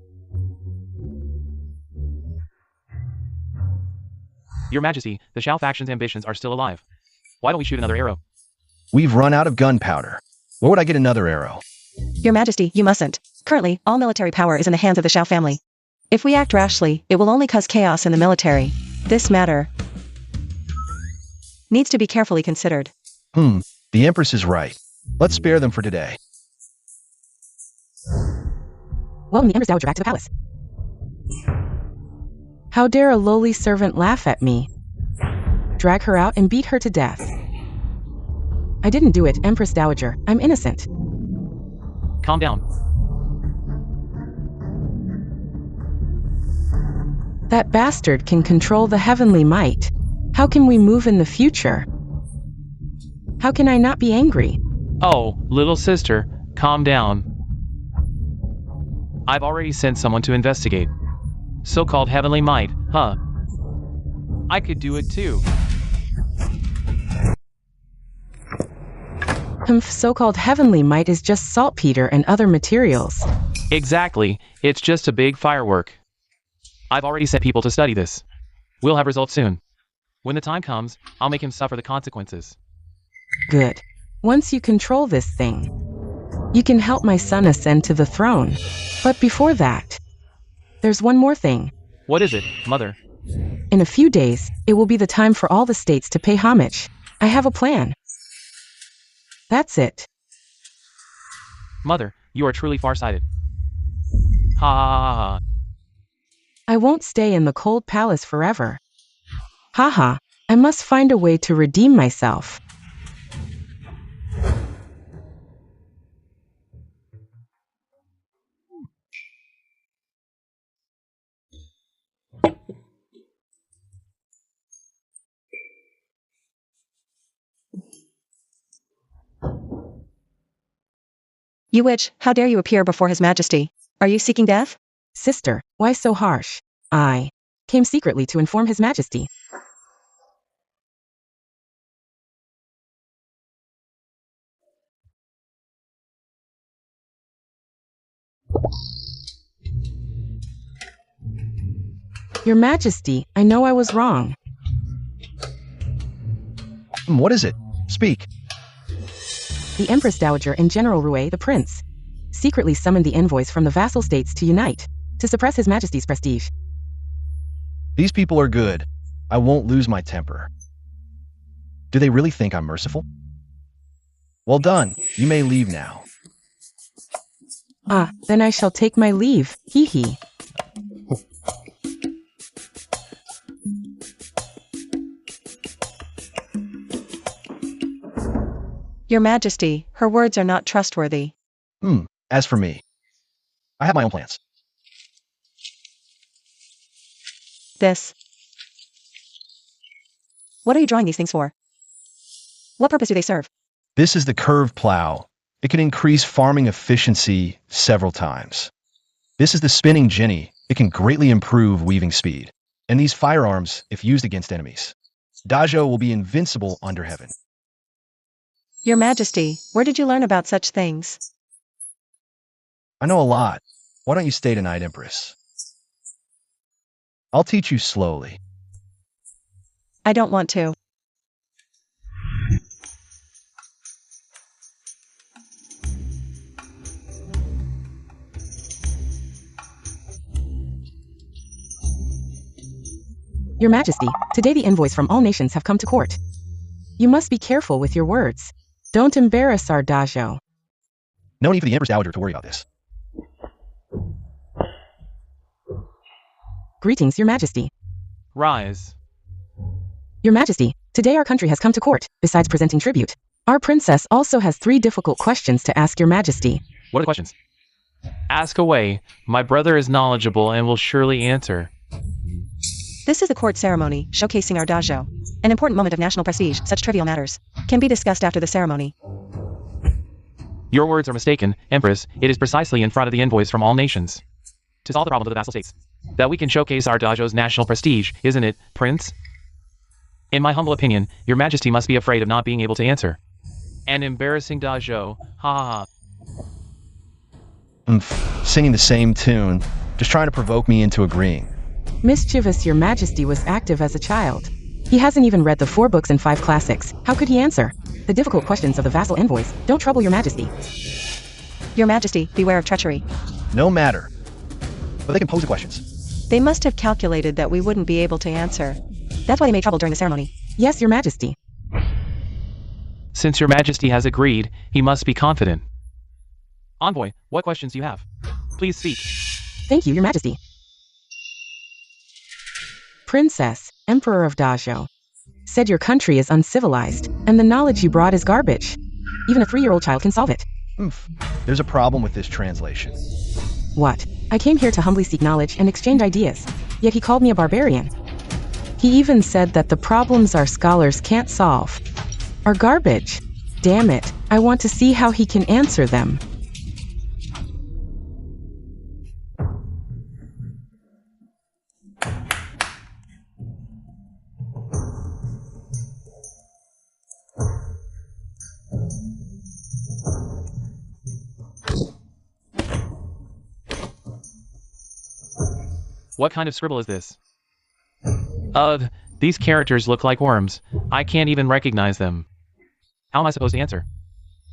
Your Majesty, the Shao faction's ambitions are still alive. Why don't we shoot another arrow?
We've run out of gunpowder. Where would I get another arrow?
Your Majesty, you mustn't. Currently, all military power is in the hands of the Shao family. If we act rashly, it will only cause chaos in the military. This matter needs to be carefully considered.
The Empress is right. Let's spare them for today.
Welcome the Empress Dowager back to the palace. How dare a lowly servant laugh at me? Drag her out and beat her to death. I didn't do it, Empress Dowager. I'm innocent.
Calm down.
That bastard can control the heavenly might. How can we move in the future? How can I not be angry?
Oh, little sister, calm down. I've already sent someone to investigate. So-called heavenly might, huh? I could do it too.
So-called heavenly might is just saltpeter and other materials.
Exactly, it's just a big firework. I've already sent people to study this. We'll have results soon. When the time comes, I'll make him suffer the consequences.
Good. Once you control this thing, you can help my son ascend to the throne. But before that, there's one more thing.
What is it, Mother?
In a few days, it will be the time for all the states to pay homage. I have a plan. That's it.
Mother, you are truly farsighted. Ha ha ha ha.
I won't stay in the cold palace forever. Haha, I must find a way to redeem myself.
You witch, how dare you appear before His Majesty? Are you seeking death?
Sister, why so harsh? I came secretly to inform His Majesty. Your Majesty, I know I was wrong.
What is it? Speak.
The Empress Dowager and General Rui the Prince secretly summoned the envoys from the vassal states to unite, to suppress His Majesty's prestige.
These people are good. I won't lose my temper. Do they really think I'm merciful? Well done. You may leave now.
Ah, then I shall take my leave. Hee hee.
Your Majesty, her words are not trustworthy.
As for me, I have my own plans.
This. What are you drawing these things for? What purpose do they serve?
This is the curved plow. It can increase farming efficiency several times. This is the spinning jenny. It can greatly improve weaving speed. And these firearms, if used against enemies. Dajo will be invincible under heaven.
Your Majesty, where did you learn about such things?
I know a lot. Why don't you stay tonight, Empress? I'll teach you slowly.
I don't want to.
Your Majesty, today the envoys from all nations have come to court. You must be careful with your words. Don't embarrass our Dajo.
No need for the Empress Dowager to worry about this.
Greetings, Your Majesty.
Rise.
Your Majesty, today our country has come to court, besides presenting tribute. Our princess also has 3 difficult questions to ask Your Majesty.
What are the questions? Ask away. My brother is knowledgeable and will surely answer.
This is the court ceremony, showcasing our Dajo. An important moment of national prestige, such trivial matters can be discussed after the ceremony.
Your words are mistaken, Empress. It is precisely in front of the envoys from all nations to solve the problems of the vassal states. That we can showcase our dojo's national prestige, isn't it, Prince? In my humble opinion, your majesty must be afraid of not being able to answer. An embarrassing dojo, ha ha ha.
Singing the same tune, just trying to provoke me into agreeing.
Mischievous, your majesty was active as a child. He hasn't even read the 4 books and 5 classics. How could he answer? The difficult questions of the vassal envoys don't trouble your majesty.
Your majesty, beware of treachery.
No matter. But they can pose the questions.
They must have calculated that we wouldn't be able to answer. That's why they made trouble during the ceremony.
Yes, your majesty.
Since your majesty has agreed, he must be confident. Envoy, what questions do you have? Please speak.
Thank you, your majesty. Princess, Emperor of Dojo, said your country is uncivilized, and the knowledge you brought is garbage. Even a 3-year-old child can solve it.
There's a problem with this translation.
What? I came here to humbly seek knowledge and exchange ideas, yet he called me a barbarian. He even said that the problems our scholars can't solve are garbage. Damn it, I want to see how he can answer them.
What kind of scribble is this? These characters look like worms. I can't even recognize them. How am I supposed to answer?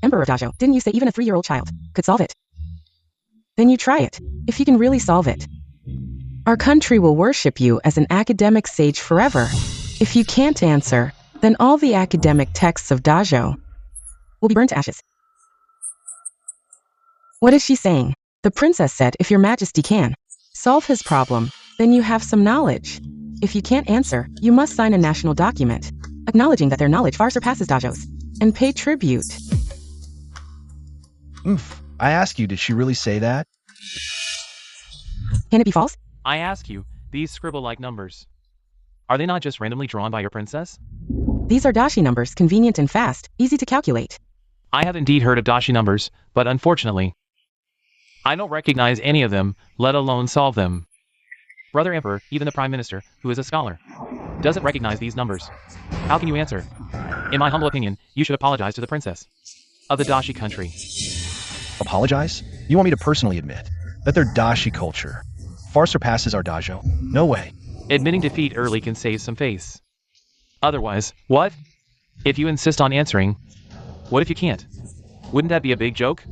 Emperor of Dojo, didn't you say even a 3-year-old child could solve it? Then you try it, if you can really solve it. Our country will worship you as an academic sage forever. If you can't answer, then all the academic texts of Dojo will be burned to ashes. What is she saying? The princess said if your majesty can solve his problem, then you have some knowledge. If you can't answer, you must sign a national document, acknowledging that their knowledge far surpasses Dojo's, and pay tribute.
I ask you, did she really say that?
Can it be false?
I ask you, these scribble-like numbers. Are they not just randomly drawn by your princess?
These are dashi numbers, convenient and fast, easy to calculate.
I have indeed heard of dashi numbers, but unfortunately, I don't recognize any of them, let alone solve them. Brother Emperor, even the Prime Minister, who is a scholar, doesn't recognize these numbers. How can you answer? In my humble opinion, you should apologize to the princess of the Dashi country.
Apologize? You want me to personally admit that their Dashi culture far surpasses our Dojo? No way.
Admitting defeat early can save some face. Otherwise, what? If you insist on answering, what if you can't? Wouldn't that be a big joke?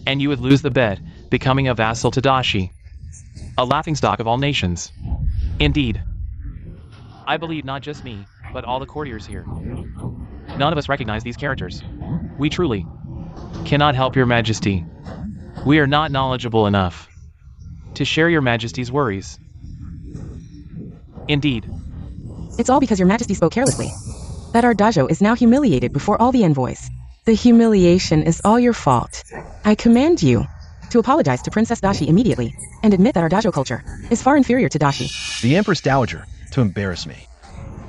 And you would lose the bet, becoming a vassal to Dashi, a laughingstock of all nations. Indeed. I believe not just me, but all the courtiers here. None of us recognize these characters. We truly cannot help your majesty. We are not knowledgeable enough to share your majesty's worries. Indeed.
It's all because your majesty spoke carelessly. That our Dojo is now humiliated before all the envoys. The humiliation is all your fault. I command you to apologize to Princess Dashi immediately, and admit that our Dojo culture is far inferior to Dashi.
The Empress Dowager, to embarrass me,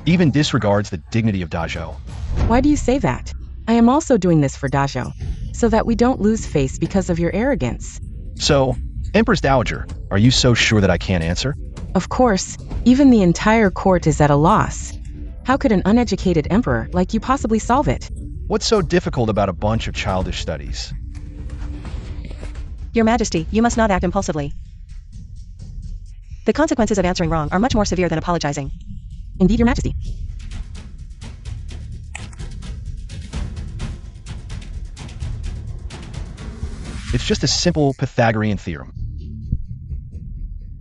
even disregards the dignity of Dojo.
Why do you say that? I am also doing this for Dojo, so that we don't lose face because of your arrogance.
So, Empress Dowager, are you so sure that I can't answer?
Of course, even the entire court is at a loss. How could an uneducated emperor like you possibly solve it?
What's so difficult about a bunch of childish studies?
Your majesty, you must not act impulsively. The consequences of answering wrong are much more severe than apologizing.
Indeed, your majesty.
It's just a simple Pythagorean theorem.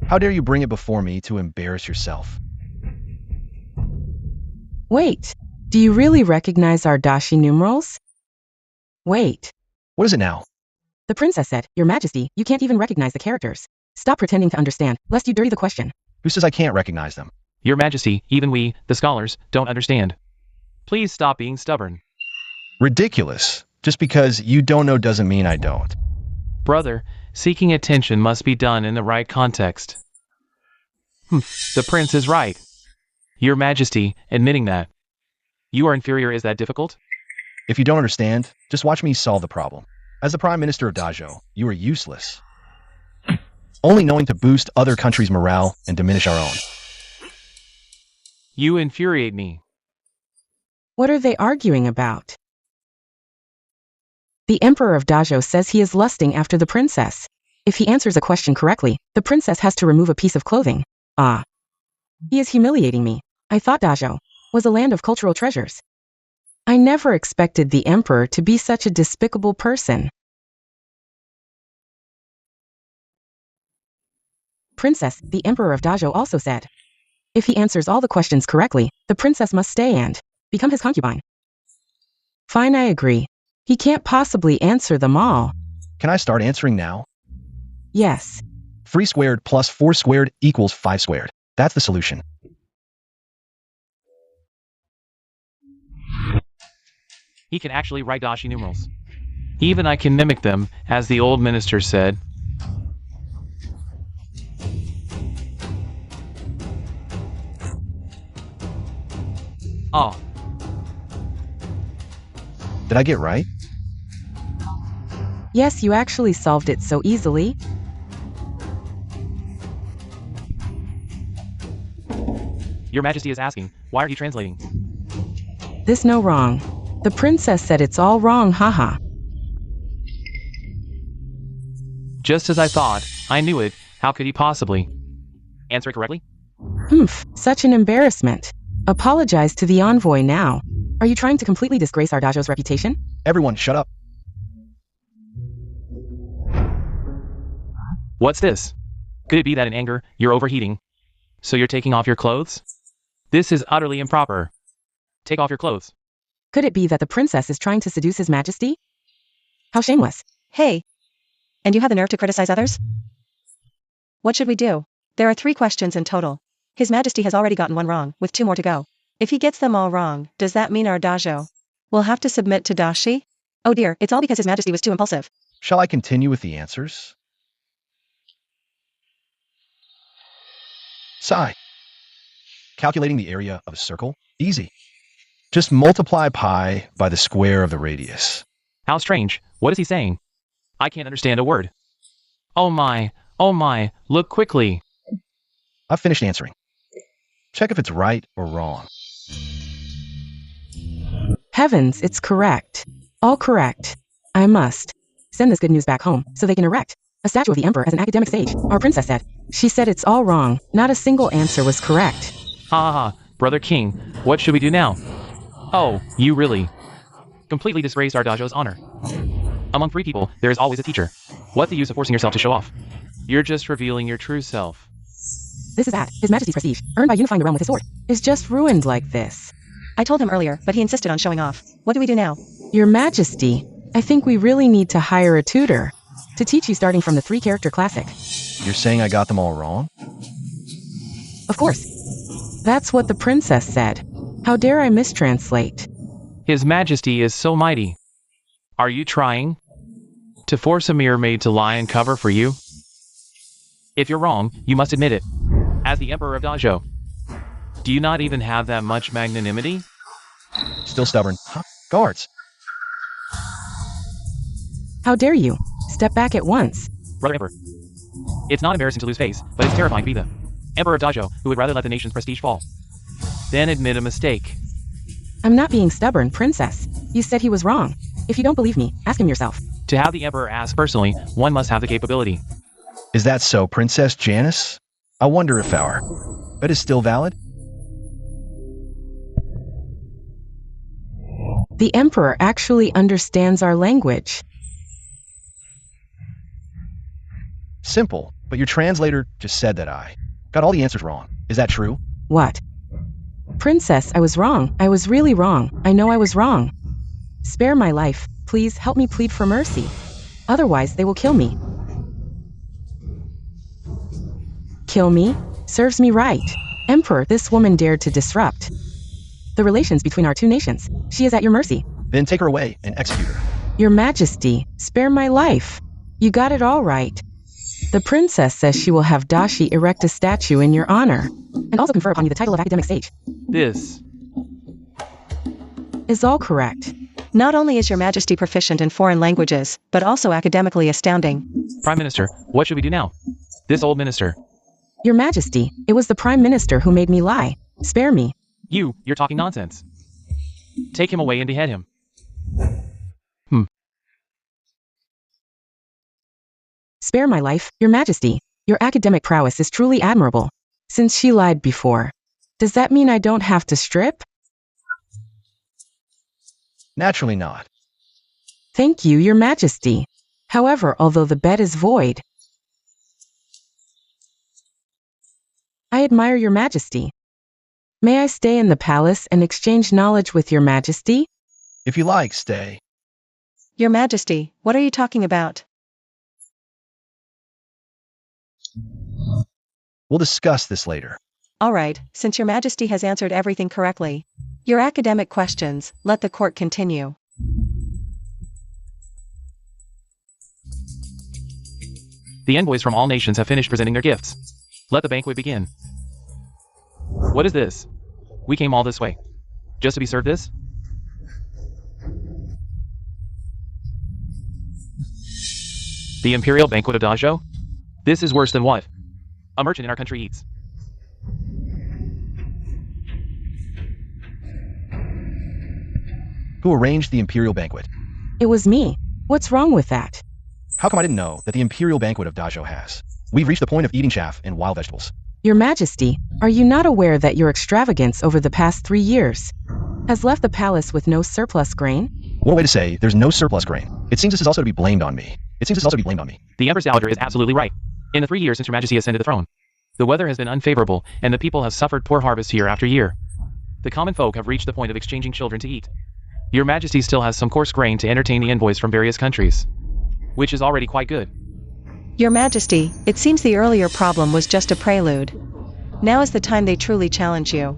How dare you bring it before me to embarrass yourself?
Wait, do you really recognize our Dashi numerals? Wait.
What is it now?
The princess said, Your Majesty, you can't even recognize the characters. Stop pretending to understand, lest you dirty the question.
Who says I can't recognize them?
Your Majesty, even we, the scholars, don't understand. Please stop being stubborn.
Ridiculous. Just because you don't know doesn't mean I don't.
Brother, seeking attention must be done in the right context. The prince is right. Your Majesty, admitting that you are inferior, is that difficult?
If you don't understand, just watch me solve the problem. As the Prime Minister of Dojo, you are useless. only knowing to boost other countries' morale and diminish our own.
You infuriate me.
What are they arguing about? The Emperor of Dajo says he is lusting after the princess. If he answers a question correctly, the princess has to remove a piece of clothing. Ah. He is humiliating me. I thought Dajo was a land of cultural treasures. I never expected the Emperor to be such a despicable person. Princess, the Emperor of Dajo also said. If he answers all the questions correctly, the princess must stay and become his concubine. Fine, I agree. He can't possibly answer them all.
Can I start answering now?
Yes.
3 squared plus 4 squared equals 5 squared. That's the solution.
He can actually write dashi numerals. Even I can mimic them, as the old minister said. Oh.
Did I get right?
Yes, you actually solved it so easily.
Your Majesty is asking, why are you translating?
This no wrong. The princess said it's all wrong, haha.
Just as I thought. I knew it. How could he possibly answer it correctly?
Such an embarrassment. Apologize to the envoy now. Are you trying to completely disgrace our dajo's reputation?
Everyone, shut up.
What's this? Could it be that in anger, you're overheating? So you're taking off your clothes? This is utterly improper. Take off your clothes.
Could it be that the princess is trying to seduce his majesty? How shameless.
Hey. And you have the nerve to criticize others? What should we do? There are 3 questions in total. His Majesty has already gotten one wrong, with 2 more to go. If he gets them all wrong, does that mean our dajo will have to submit to dashi? Oh dear, it's all because His Majesty was too impulsive.
Shall I continue with the answers? Sigh. Calculating the area of a circle? Easy. Just multiply pi by the square of the radius.
How strange. What is he saying? I can't understand a word. Oh my, look quickly.
I've finished answering. Check if it's right or wrong.
Heavens, it's correct. All correct. I must send this good news back home so they can erect a statue of the emperor as an academic sage, our princess said. She said it's all wrong. Not a single answer was correct.
Ha ha ha, Brother King, what should we do now? Oh, you really completely disgraced our dajo's honor. Among 3 people, there is always a teacher. What's the use of forcing yourself to show off? You're just revealing your true self.
This is bad. His Majesty's prestige, earned by unifying the realm with his sword, is just ruined like this.
I told him earlier, but he insisted on showing off. What do we do now?
Your Majesty, I think we really need to hire a tutor to teach you starting from the 3-character classic.
You're saying I got them all wrong?
Of course. That's what the princess said. How dare I mistranslate?
His Majesty is so mighty. Are you trying to force a mirror maid to lie and cover for you? If you're wrong, you must admit it. As the Emperor of Dajo, do you not even have that much magnanimity?
Still stubborn. Huh? Guards.
How dare you? Step back at once.
Brother Emperor, it's not embarrassing to lose face, but it's terrifying to be the Emperor of Dajo, who would rather let the nation's prestige fall than admit a mistake.
I'm not being stubborn, princess. You said he was wrong. If you don't believe me, ask him yourself.
To have the Emperor ask personally, one must have the capability.
Is that so, Princess Janice? I wonder if our bet is still valid?
The Emperor actually understands our language.
Simple, but your translator just said that I got all the answers wrong. Is that true?
What? Princess, I was wrong. I was really wrong. I know I was wrong. Spare my life. Please help me plead for mercy. Otherwise, they will kill me. Kill me? Serves me right. Emperor, this woman dared to disrupt the relations between our 2 nations. She is at your mercy.
Then take her away and execute her.
Your Majesty, spare my life. You got it all right. The princess says she will have Dashi erect a statue in your honor, and also confer upon you the title of academic sage.
This
Is all correct.
Not only is your Majesty proficient in foreign languages, but also academically astounding.
Prime Minister, what should we do now? This old minister.
Your Majesty, it was the Prime Minister who made me lie. Spare me.
You're talking nonsense. Take him away and behead him.
Spare my life, Your Majesty. Your academic prowess is truly admirable. Since she lied before, does that mean I don't have to strip?
Naturally not.
Thank you, Your Majesty. However, although the bet is void, I admire Your Majesty. May I stay in the palace and exchange knowledge with Your Majesty?
If you like, stay.
Your Majesty, what are you talking about?
We'll discuss this later.
All right, since Your Majesty has answered everything correctly. Your academic questions, let the court continue.
The envoys from all nations have finished presenting their gifts. Let the banquet begin. What is this? We came all this way. Just to be served this? The imperial banquet of dowager? This is worse than what a merchant in our country eats.
Who arranged the imperial banquet?
It was me. What's wrong with that?
How come I didn't know that the imperial banquet of dowager has? We've reached the point of eating chaff and wild vegetables.
Your Majesty, are you not aware that your extravagance over the past 3 years has left the palace with no surplus grain?
What a way to say there's no surplus grain. It seems this is also to be blamed on me.
The Empress Dowager is absolutely right. In the 3 years since Your Majesty ascended the throne, the weather has been unfavorable, and the people have suffered poor harvests year after year. The common folk have reached the point of exchanging children to eat. Your Majesty still has some coarse grain to entertain the envoys from various countries, which is already quite good.
Your Majesty, it seems the earlier problem was just a prelude. Now is the time they truly challenge you.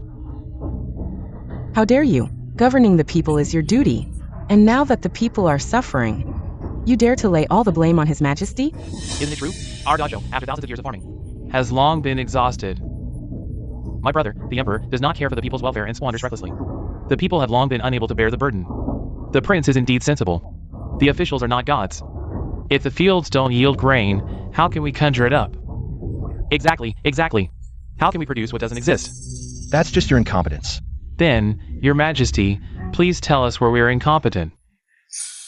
How dare you? Governing the people is your duty. And now that the people are suffering, you dare to lay all the blame on His Majesty?
Isn't it true? Our dowager, after thousands of years of farming, has long been exhausted. My brother, the Emperor, does not care for the people's welfare and squanders recklessly. The people have long been unable to bear the burden. The prince is indeed sensible. The officials are not gods. If the fields don't yield grain, how can we conjure it up? Exactly. How can we produce what doesn't exist?
That's just your incompetence.
Then, Your Majesty, please tell us where we are incompetent.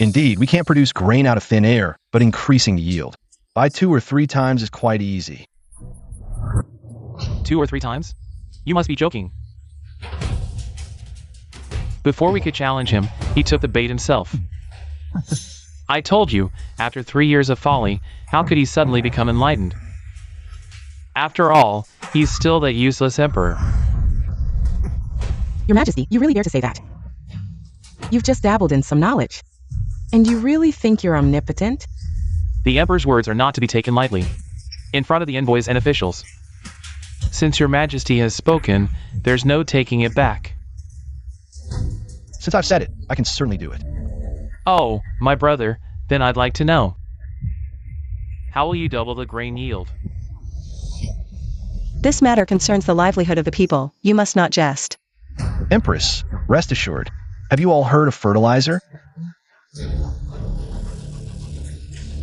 Indeed, we can't produce grain out of thin air, but increasing the yield by 2 or 3 times is quite easy.
2 or 3 times? You must be joking. Before we could challenge him, he took the bait himself. I told you, after 3 years of folly, how could he suddenly become enlightened? After all, he's still that useless emperor.
Your Majesty, you really dare to say that? You've just dabbled in some knowledge. And you really think you're omnipotent?
The emperor's words are not to be taken lightly, in front of the envoys and officials. Since Your Majesty has spoken, there's no taking it back.
Since I've said it, I can certainly do it.
Oh, my brother, then I'd like to know. How will you double the grain yield?
This matter concerns the livelihood of the people, you must not jest.
Empress, rest assured. Have you all heard of fertilizer?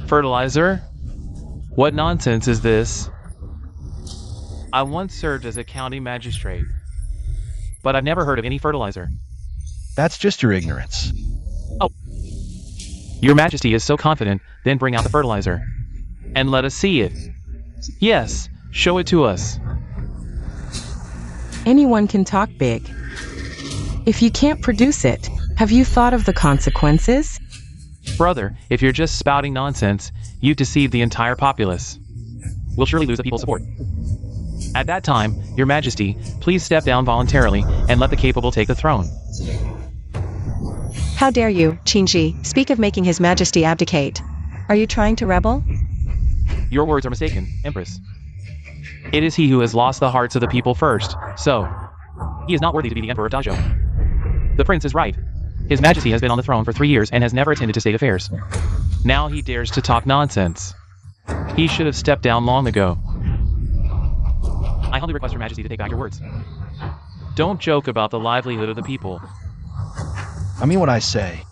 Fertilizer? What nonsense is this? I once served as a county magistrate, but I've never heard of any fertilizer.
That's just your ignorance.
Oh. Your Majesty is so confident, then bring out the fertilizer. And let us see it. Yes, show it to us.
Anyone can talk big. If you can't produce it, have you thought of the consequences?
Brother, if you're just spouting nonsense, you've deceived the entire populace. We'll surely lose the people's support. At that time, Your Majesty, please step down voluntarily and let the capable take the throne.
How dare you, Qingji, speak of making His Majesty abdicate? Are you trying to rebel?
Your words are mistaken, Empress. It is he who has lost the hearts of the people first, so he is not worthy to be the Emperor of dowager. The prince is right. His Majesty has been on the throne for 3 years and has never attended to state affairs. Now he dares to talk nonsense. He should have stepped down long ago. I humbly request Your Majesty to take back your words. Don't joke about the livelihood of the people.
I mean what I say.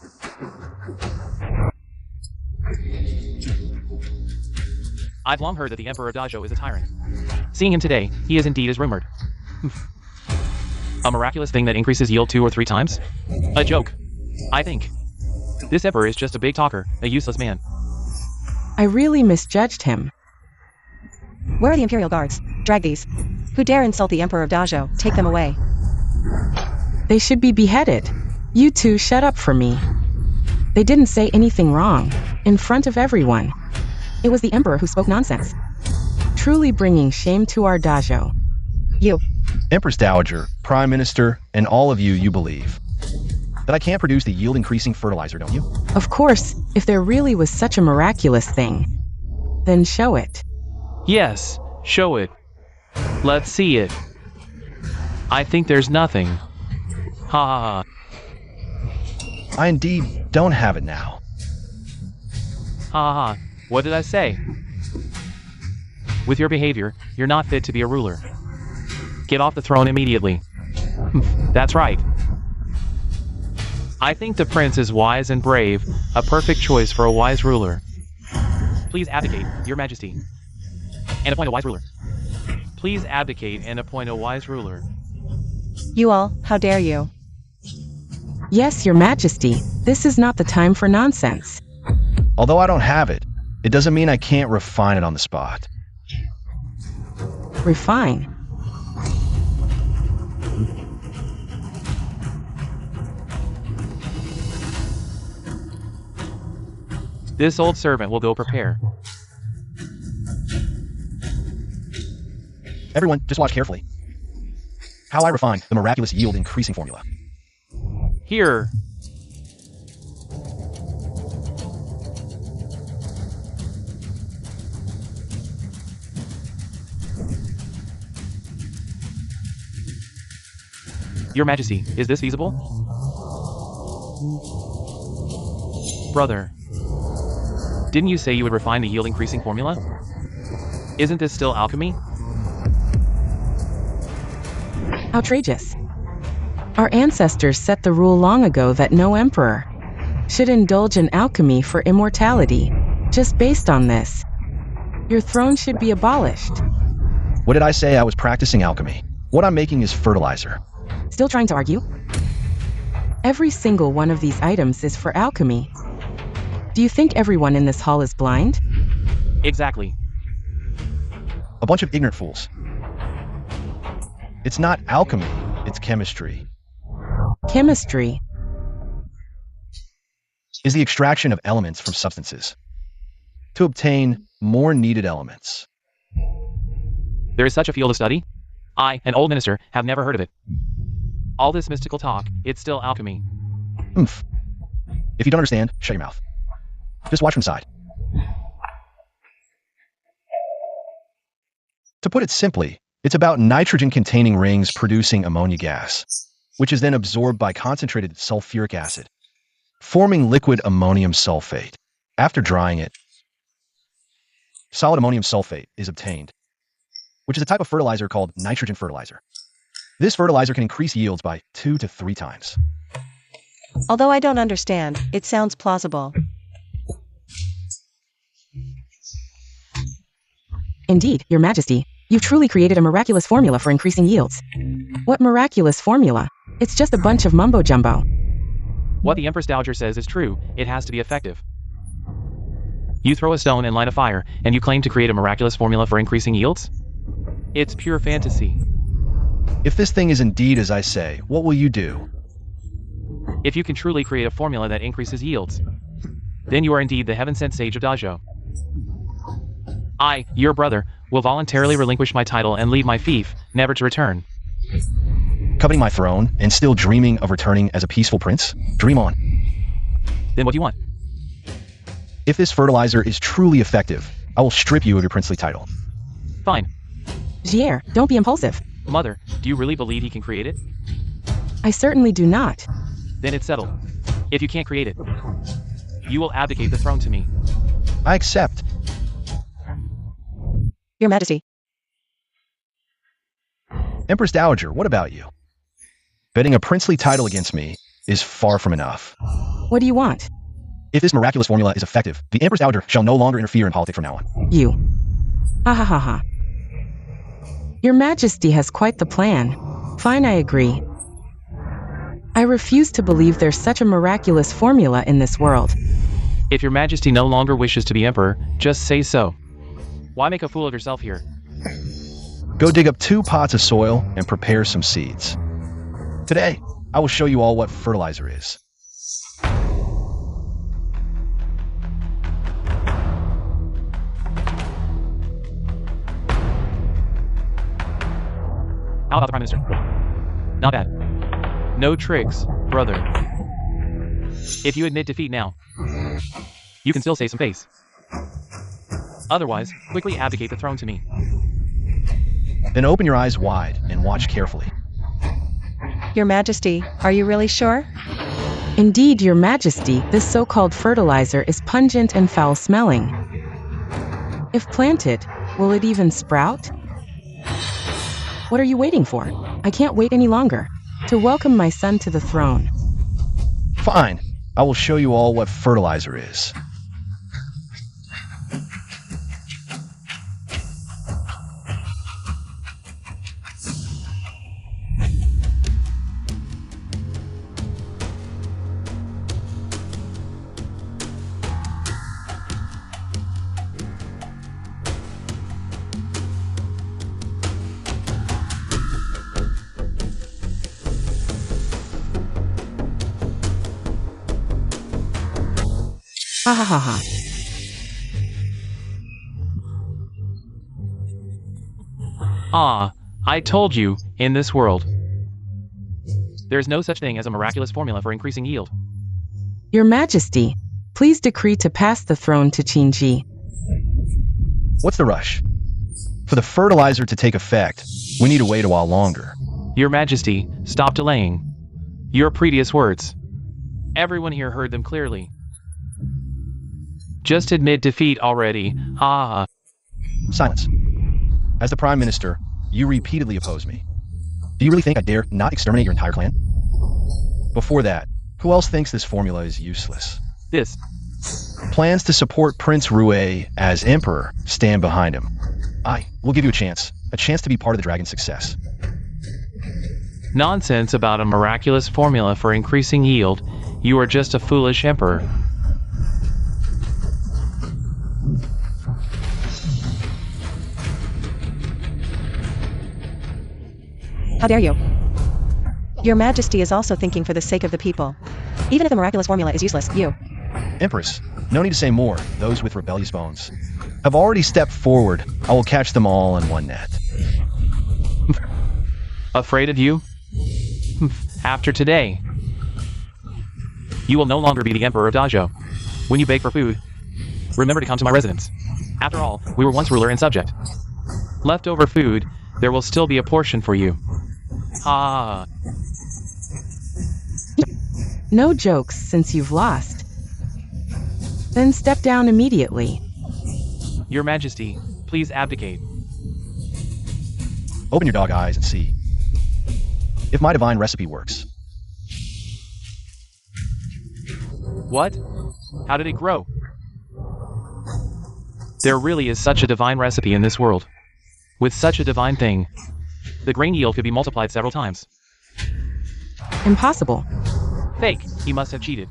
I've long heard that the Emperor of Dajo is a tyrant. Seeing him today, he is indeed as rumored. A miraculous thing that increases yield 2 or 3 times? A joke. I think. This Emperor is just a big talker, a useless man.
I really misjudged him.
Where are the imperial guards? Drag these. Who dare insult the Emperor of Dajo? Take them away.
They should be beheaded. You two shut up for me. They didn't say anything wrong. In front of everyone. It was the Emperor who spoke nonsense. Truly bringing shame to our Dajo.
You.
Empress Dowager, Prime Minister, and all of you believe that I can't produce the yield-increasing fertilizer, don't you?
Of course, if there really was such a miraculous thing, then show it.
Yes, show it. Let's see it. I think there's nothing. Ha ha ha.
I indeed don't have it now.
Ha ha ha. What did I say? With your behavior, you're not fit to be a ruler. Get off the throne immediately. That's right. I think the prince is wise and brave, a perfect choice for a wise ruler. Please abdicate, your majesty, and appoint a wise ruler. Please abdicate and appoint a wise ruler.
You all, how dare you?
Yes, your majesty, this is not the time for nonsense.
Although I don't have it, it doesn't mean I can't refine it on the spot.
Refine.
This old servant will go prepare.
Everyone, just watch carefully. How I refine the miraculous yield-increasing formula.
Here. Your Majesty, is this feasible? Brother, didn't you say you would refine the yield-increasing formula? Isn't this still alchemy?
Outrageous. Our ancestors set the rule long ago that no emperor should indulge in alchemy for immortality. Just based on this, your throne should be abolished.
What did I say? I was practicing alchemy. What I'm making is fertilizer.
Still trying to argue? Every single one of these items is for alchemy. Do you think everyone in this hall is blind?
Exactly.
A bunch of ignorant fools. It's not alchemy, it's chemistry.
Chemistry
Is the extraction of elements from substances to obtain more needed elements.
There is such a field of study? I, an old minister, have never heard of it. All this mystical talk, it's still alchemy.
Oomph. If you don't understand, shut your mouth. Just watch from the side. To put it simply, it's about nitrogen-containing rings producing ammonia gas, which is then absorbed by concentrated sulfuric acid, forming liquid ammonium sulfate. After drying it, solid ammonium sulfate is obtained, which is a type of fertilizer called nitrogen fertilizer. This fertilizer can increase yields by 2 to 3 times.
Although I don't understand, it sounds plausible.
Indeed, Your Majesty, you've truly created a miraculous formula for increasing yields. What miraculous formula? It's just a bunch of mumbo-jumbo.
What the Empress Dowager says is true, it has to be effective. You throw a stone and light a fire, and you claim to create a miraculous formula for increasing yields? It's pure fantasy.
If this thing is indeed as I say, what will you do?
If you can truly create a formula that increases yields, then you are indeed the heaven-sent sage of Dajo. I, your brother, will voluntarily relinquish my title and leave my fief, never to return.
Coveting my throne and still dreaming of returning as a peaceful prince? Dream on.
Then what do you want?
If this fertilizer is truly effective, I will strip you of your princely title.
Fine.
Gier, don't be impulsive.
Mother, do you really believe he can create it?
I certainly do not.
Then it's settled. If you can't create it, you will abdicate the throne to me.
I accept.
Your Majesty.
Empress Dowager, what about you? Betting a princely title against me is far from enough.
What do you want?
If this miraculous formula is effective, the Empress Dowager shall no longer interfere in politics from now on.
You. Ha ha ha ha. Your Majesty has quite the plan. Fine, I agree. I refuse to believe there's such a miraculous formula in this world.
If your Majesty no longer wishes to be emperor, just say so. Why make a fool of yourself here?
Go dig up 2 pots of soil and prepare some seeds. Today, I will show you all what fertilizer is.
How about the Prime Minister? Not bad. No tricks, brother. If you admit defeat now, you can still save some face. Otherwise, quickly abdicate the throne to me.
Then open your eyes wide and watch carefully.
Your Majesty, are you really sure?
Indeed, Your Majesty, this so-called fertilizer is pungent and foul-smelling. If planted, will it even sprout? What are you waiting for? I can't wait any longer to welcome my son to the throne.
Fine, I will show you all what fertilizer is.
Ha ha ha ha.
Ah, I told you, in this world, there is no such thing as a miraculous formula for increasing yield.
Your Majesty, please decree to pass the throne to Qingji.
What's the rush? For the fertilizer to take effect, we need to wait a while longer.
Your Majesty, stop delaying. Your previous words. Everyone here heard them clearly. Just admit defeat already. Ah.
Silence. As the Prime Minister, you repeatedly oppose me. Do you really think I dare not exterminate your entire clan? Before that, who else thinks this formula is useless?
This.
Plans to support Prince Rue as emperor stand behind him. I will give you a chance to be part of the dragon's success.
Nonsense about a miraculous formula for increasing yield. You are just a foolish emperor.
How dare you? Your Majesty is also thinking for the sake of the people. Even if the miraculous formula is useless, you...
Empress, no need to say more. Those with rebellious bones have already stepped forward. I will catch them all in one net.
Afraid of you? After today, you will no longer be the Emperor of Dajo. When you beg for food, remember to come to my residence. After all, we were once ruler and subject. Leftover food, there will still be a portion for you. Ah.
No jokes since you've lost. Then step down immediately.
Your Majesty, please abdicate.
Open your dog eyes and see if my divine recipe works.
What? How did it grow? There really is such a divine recipe in this world. With such a divine thing, the grain yield could be multiplied several times.
Impossible.
Fake. He must have cheated.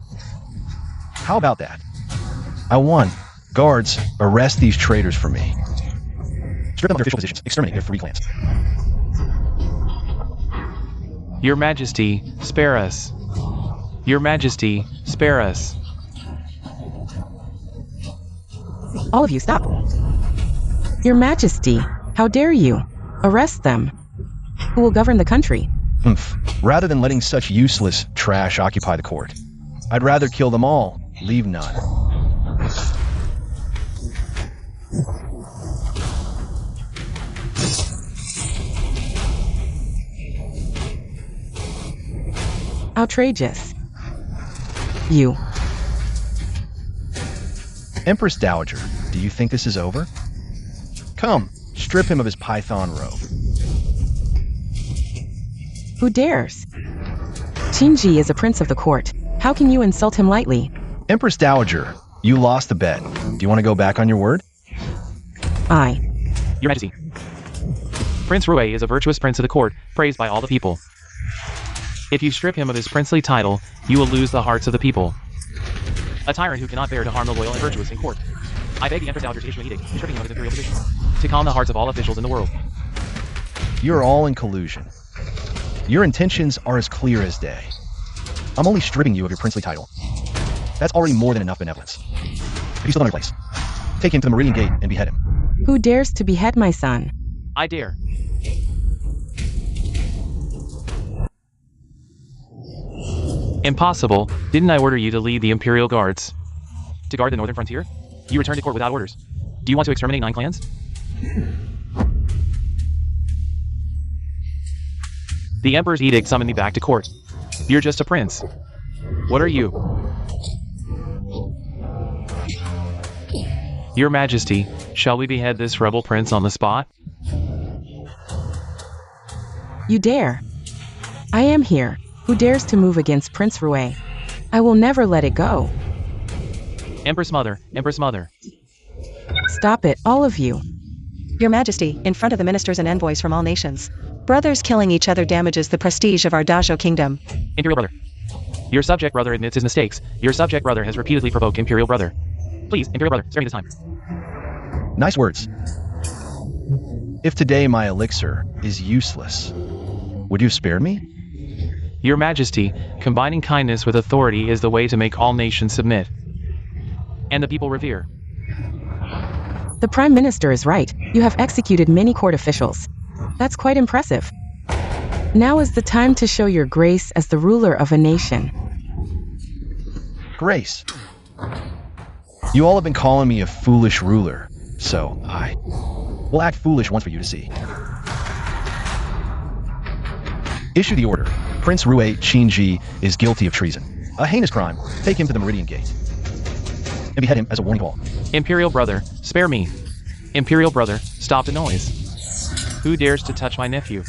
How about that? I won. Guards, arrest these traitors for me. Strip them of their official positions. Exterminate their 3 clans.
Your Majesty, spare us. Your Majesty, spare us.
All of you, stop. Your Majesty, how dare you? Arrest them. Who will govern the country?
Rather than letting such useless trash occupy the court, I'd rather kill them all, leave none.
Outrageous. You.
Empress Dowager, do you think this is over? Come, strip him of his python robe.
Who dares? Qingji is a prince of the court. How can you insult him lightly?
Empress Dowager, you lost the bet. Do you want to go back on your word?
Aye.
Your Majesty. Prince Rue is a virtuous prince of the court, praised by all the people. If you strip him of his princely title, you will lose the hearts of the people. A tyrant who cannot bear to harm the loyal and virtuous in court. I beg the Empress Dowager to issue an edict, stripping him of his imperial position, to calm the hearts of all officials in the world.
You're all in collusion. Your intentions are as clear as day. I'm only stripping you of your princely title. That's already more than enough benevolence. If he's still in your place, take him to the Meridian Gate and behead him.
Who dares to behead my son?
I dare. Impossible. Didn't I order you to lead the Imperial Guards? To guard the northern frontier? You returned to court without orders. Do you want to exterminate 9 clans? The Emperor's edict summoned me back to court. You're just a prince. What are you? Your Majesty, shall we behead this rebel prince on the spot?
You dare. I am here. Who dares to move against Prince Rue? I will never let it go.
Empress Mother, Empress Mother.
Stop it, all of you.
Your Majesty, in front of the ministers and envoys from all nations. Brothers killing each other damages the prestige of our dowager kingdom.
Imperial Brother. Your subject brother admits his mistakes. Your subject brother has repeatedly provoked Imperial Brother. Please, Imperial Brother, spare me this time.
Nice words. If today my elixir is useless, would you spare me?
Your Majesty, combining kindness with authority is the way to make all nations submit. And the people revere.
The Prime Minister is right. You have executed many court officials. That's quite impressive. Now is the time to show your grace as the ruler of a nation.
Grace. You all have been calling me a foolish ruler, so I will act foolish once for you to see. Issue the order. Prince Rue Qingji is guilty of treason. A heinous crime. Take him to the Meridian Gate. And behead him as a warning call.
Imperial Brother, spare me. Imperial Brother, stop the noise. Who dares to touch my nephew?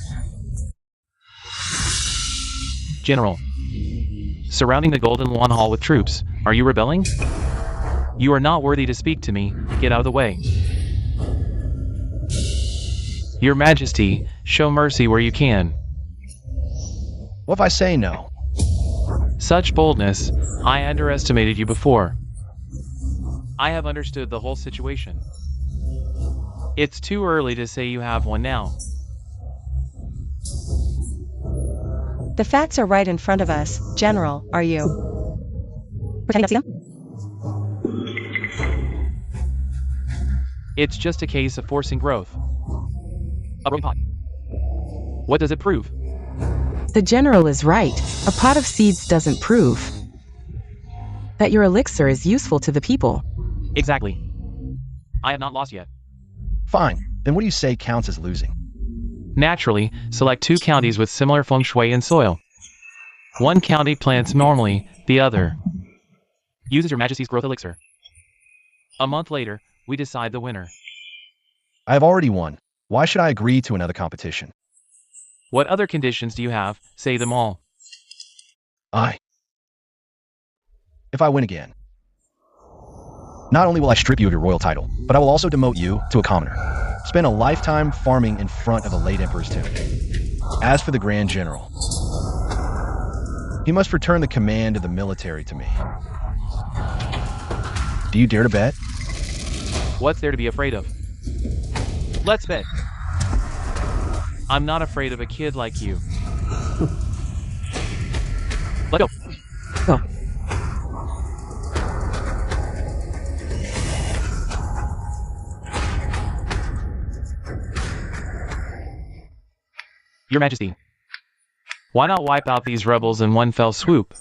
General. Surrounding the Golden Lawn Hall with troops. Are you rebelling? You are not worthy to speak to me. Get out of the way. Your Majesty, show mercy where you can.
What if I say no?
Such boldness, I underestimated you before. I have understood the whole situation. It's too early to say you have one now.
The facts are right in front of us. General, are you pretending not to see them?
It's just a case of forcing growth. A growing pot. What does it prove?
The general is right. A pot of seeds doesn't prove that your elixir is useful to the people.
Exactly. I have not lost yet.
Fine. Then what do you say counts as losing?
Naturally, select 2 counties with similar feng shui and soil. One county plants normally, the other uses your Majesty's growth elixir. A month later, we decide the winner.
I have already won. Why should I agree to another competition?
What other conditions do you have? Say them all.
If I win again, not only will I strip you of your royal title, but I will also demote you to a commoner. Spend a lifetime farming in front of the late Emperor's tomb. As for the Grand General, he must return the command of the military to me. Do you dare to bet?
What's there to be afraid of? Let's bet. I'm not afraid of a kid like you. Let go.
Go.
Your Majesty. Why not wipe out these rebels in one fell swoop?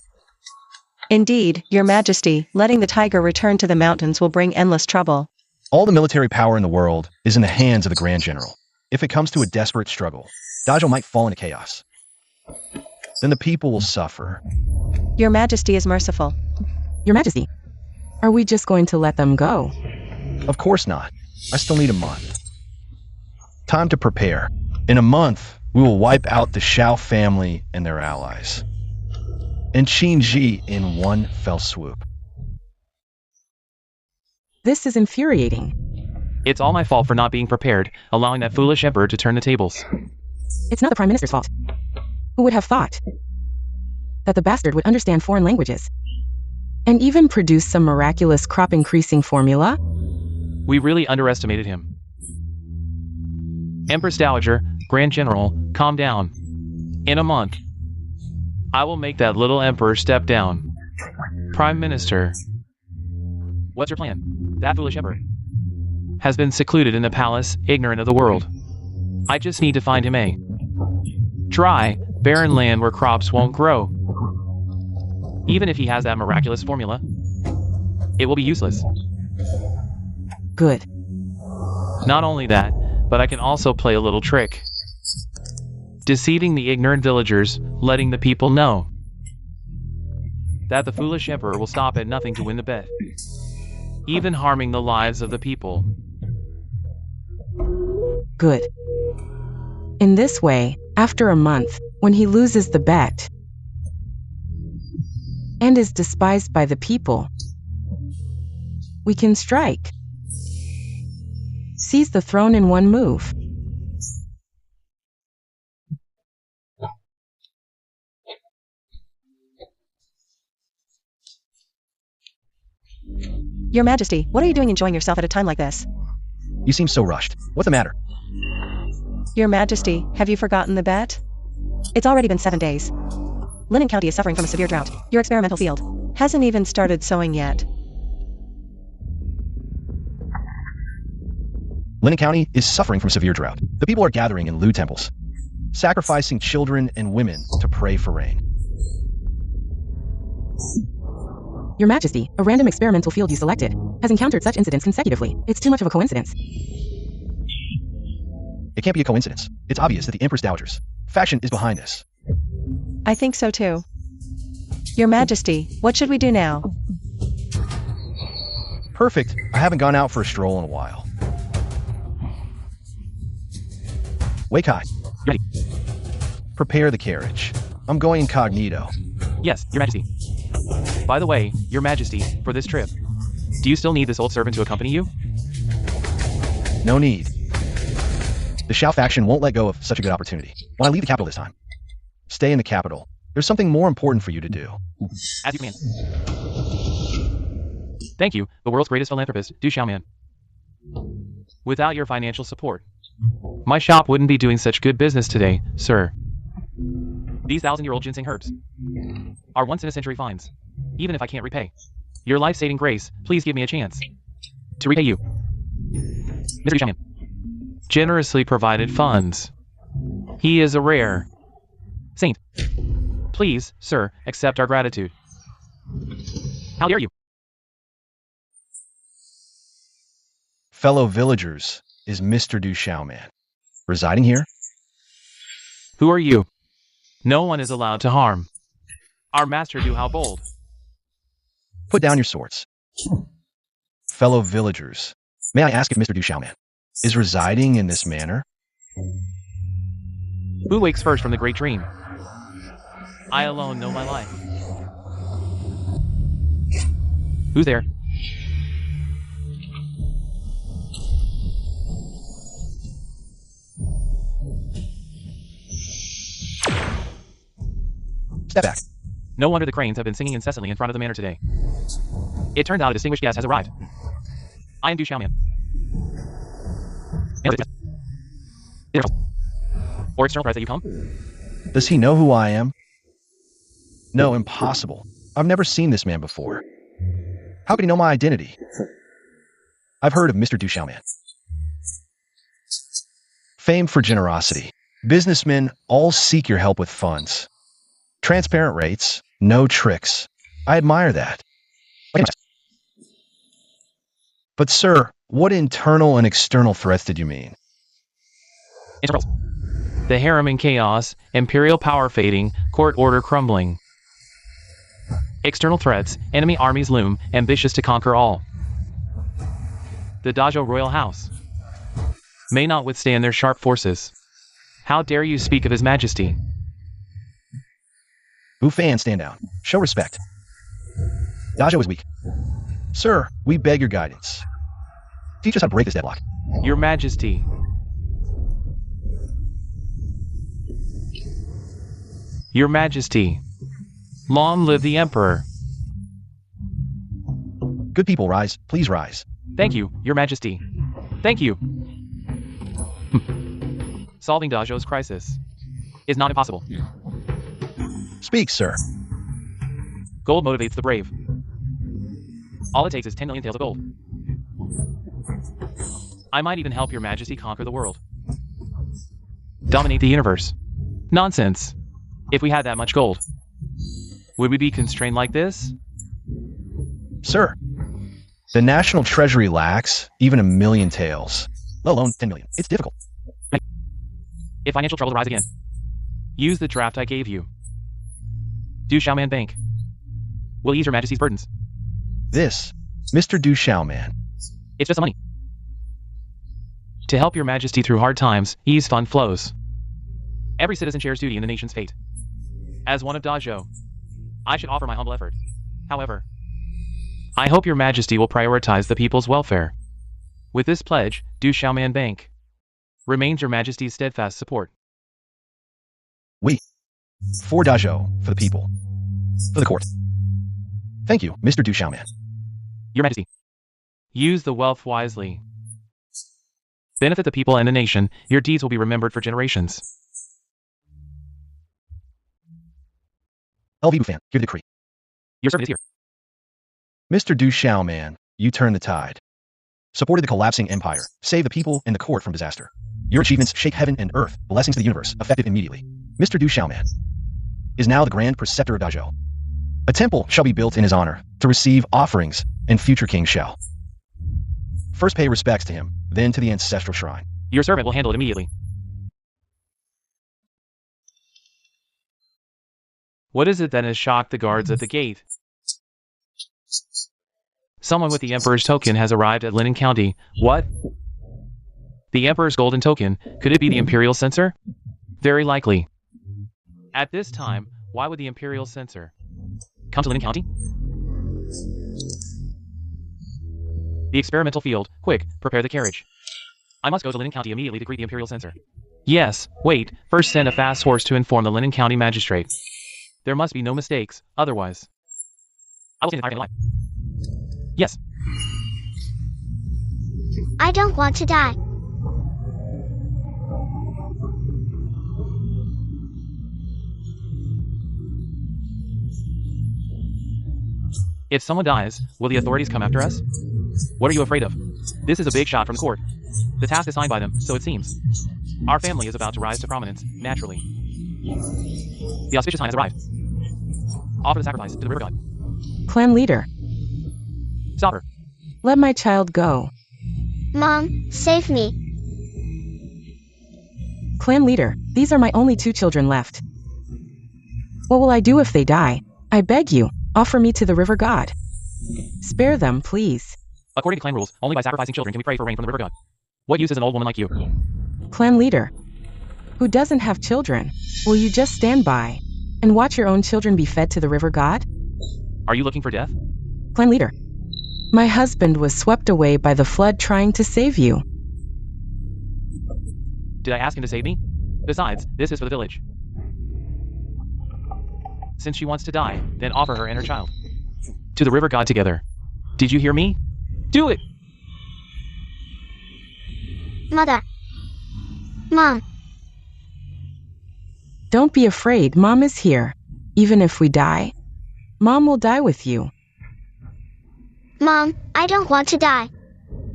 Indeed, Your Majesty, letting the tiger return to the mountains will bring endless trouble.
All the military power in the world is in the hands of the Grand General. If it comes to a desperate struggle, Dowager might fall into chaos. Then the people will suffer.
Your Majesty is merciful.
Your Majesty, are we just going to let them go?
Of course not. I still need a month. Time to prepare. In a month, we will wipe out the Shao family and their allies. And Qingji in one fell swoop.
This is infuriating.
It's all my fault for not being prepared, allowing that foolish emperor to turn the tables.
It's not the Prime Minister's fault. Who would have thought that the bastard would understand foreign languages and even produce some miraculous crop-increasing formula?
We really underestimated him. Empress Dowager, Grand General, calm down. In a month, I will make that little emperor step down. Prime Minister, what's your plan? That foolish emperor has been secluded in the palace, ignorant of the world. I just need to find him a dry, barren land where crops won't grow. Even if he has that miraculous formula, it will be useless.
Good.
Not only that, but I can also play a little trick. Deceiving the ignorant villagers, letting the people know that the foolish emperor will stop at nothing to win the bet, even harming the lives of the people.
Good. In this way, after a month, when he loses the bet and is despised by the people, we can strike. Seize the throne in one move.
Your Majesty, what are you doing enjoying yourself at a time like this?
You seem so rushed. What's the matter?
Your Majesty, have you forgotten the bet? It's already been 7 days. Linen County is suffering from a severe drought. Your experimental field hasn't even started sowing yet.
Linen County is suffering from severe drought. The people are gathering in Lu temples, sacrificing children and women to pray for rain.
Your Majesty, a random experimental field you selected has encountered such incidents consecutively. It's too much of a coincidence.
It can't be a coincidence. It's obvious that the Empress Dowager's faction is behind this.
I think so too. Your Majesty, what should we do now?
Perfect. I haven't gone out for a stroll in a while. Wake high.
Ready?
Prepare the carriage. I'm going incognito.
Yes, Your Majesty. By the way, Your Majesty, for this trip, do you still need this old servant to accompany you?
No need. The Shao faction won't let go of such a good opportunity. When I leave the capital this time, stay in the capital. There's something more important for you to do.
As you command. Thank you, the world's greatest philanthropist, Du Xiaoman. Without your financial support, my shop wouldn't be doing such good business today, sir. These 1,000-year-old ginseng herbs are once-in-a-century finds. Even if I can't repay your life-saving grace, please give me a chance to repay you. Mr. Xiaoman generously provided funds. He is a rare saint. Please, sir, accept our gratitude. How dare you?
Fellow villagers, is Mr. Du Xiaoman residing here?
Who are you? No one is allowed to harm our master Du How Bold.
Put down your swords. Fellow villagers, may I ask if Mr. Du Xiaoman is residing in this manor?
Who wakes first from the great dream? I alone know my life. Who's there?
Step back.
No wonder the cranes have been singing incessantly in front of the manor today. It turns out a distinguished guest has arrived. I am Du Xiaoman. Or external threats that you come?
Does he know who I am? No, impossible. I've never seen this man before. How could he know my identity? I've heard of Mr. Du Xiaoman. Famed for generosity. Businessmen all seek your help with funds. Transparent rates, no tricks. I admire that. But sir, what internal and external threats did you mean?
Internals. The harem in chaos, imperial power fading, court order crumbling. External threats, enemy armies loom, ambitious to conquer all. The Dojo royal house may not withstand their sharp forces. How dare you speak of His Majesty?
Wu Fan, stand down. Show respect. Dojo is weak. Sir, we beg your guidance. Teach us how to break this deadlock.
Your Majesty. Your Majesty. Long live the Emperor.
Good people, rise. Please rise.
Thank you, Your Majesty. Thank you. Solving Dajo's crisis is not impossible.
Speak, sir.
Gold motivates the brave. All it takes is 10 million taels of gold. I might even help Your Majesty conquer the world. Dominate the universe. Nonsense. If we had that much gold, would we be constrained like this?
Sir, the national treasury lacks even 1 million taels, let alone 10 million. It's difficult.
If financial troubles arise again, use the draft I gave you. Du Xiaoman Bank will ease Your Majesty's burdens.
This, Mr. Du Xiaoman.
It's just some money. To help Your Majesty through hard times, ease fund flows. Every citizen shares duty in the nation's fate. As one of Dajo, I should offer my humble effort. However, I hope Your Majesty will prioritize the people's welfare. With this pledge, Du Xiaoman Bank remains Your Majesty's steadfast support.
We. For Dajo, for the people. For the court. Thank you, Mr. Du Xiaoman.
Your Majesty. Use the wealth wisely. Benefit the people and the nation. Your deeds will be remembered for generations.
LV Bufan, give the decree.
Your servant is here.
Mr. Du Xiaoman, you turn the tide. Supported the collapsing empire, save the people and the court from disaster. Your achievements shake heaven and earth, blessings to the universe, effective immediately. Mr. Du Xiaoman is now the grand preceptor of Dajo. A temple shall be built in his honor, to receive offerings, and future kings shall. First pay respects to him, then to the ancestral shrine.
Your servant will handle it immediately. What is it that has shocked the guards at the gate? Someone with the Emperor's token has arrived at Linnen County. What? The Emperor's golden token? Could it be the Imperial censor? Very likely. At this time, why would the Imperial censor come to Linnen County? The experimental field. Quick, prepare the carriage. I must go to Linnen County immediately to greet the Imperial censor. Yes, wait, first send a fast horse to inform the Linnen County magistrate. There must be no mistakes, otherwise I will stand entirely alive. Yes.
I don't want to die.
If someone dies, will the authorities come after us? What are you afraid of? This is a big shot from court. The task assigned by them, so it seems. Our family is about to rise to prominence, naturally. The auspicious time has arrived. Offer the sacrifice to the river god.
Clan leader,
Stop her.
let my child go.
Mom, save me.
Clan leader, these are my only 2 children left. What will I do if they die? I beg you, offer me to the river god. Spare them, please.
According to clan rules, only by sacrificing children can we pray for rain from the river god. What use is an old woman like you?
Clan leader, who doesn't have children, will you just stand by and watch your own children be fed to the river god?
Are you looking for death?
Clan leader, my husband was swept away by the flood trying to save you.
Did I ask him to save me? Besides, this is for the village. Since she wants to die, then offer her and her child to the river god together. Did you hear me? Do it!
Mother. Mom.
Don't be afraid, Mom is here. Even if we die, Mom will die with you.
Mom, I don't want to die.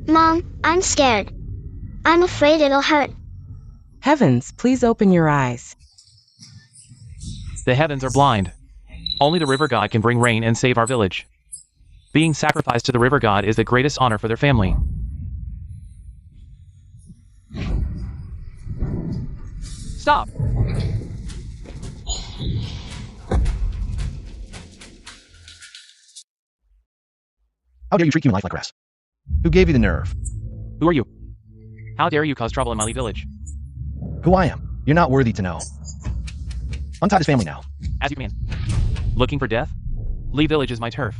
Mom, I'm scared. I'm afraid it'll hurt.
Heavens, please open your eyes.
The heavens are blind. Only the river god can bring rain and save our village. Being sacrificed to the river god is the greatest honor for their family. Stop!
How dare you treat human life like grass? Who gave you the nerve?
Who are you? How dare you cause trouble in my village?
Who I am? You're not worthy to know. Untie his family now.
As you command. Looking for death? Lee village is my turf.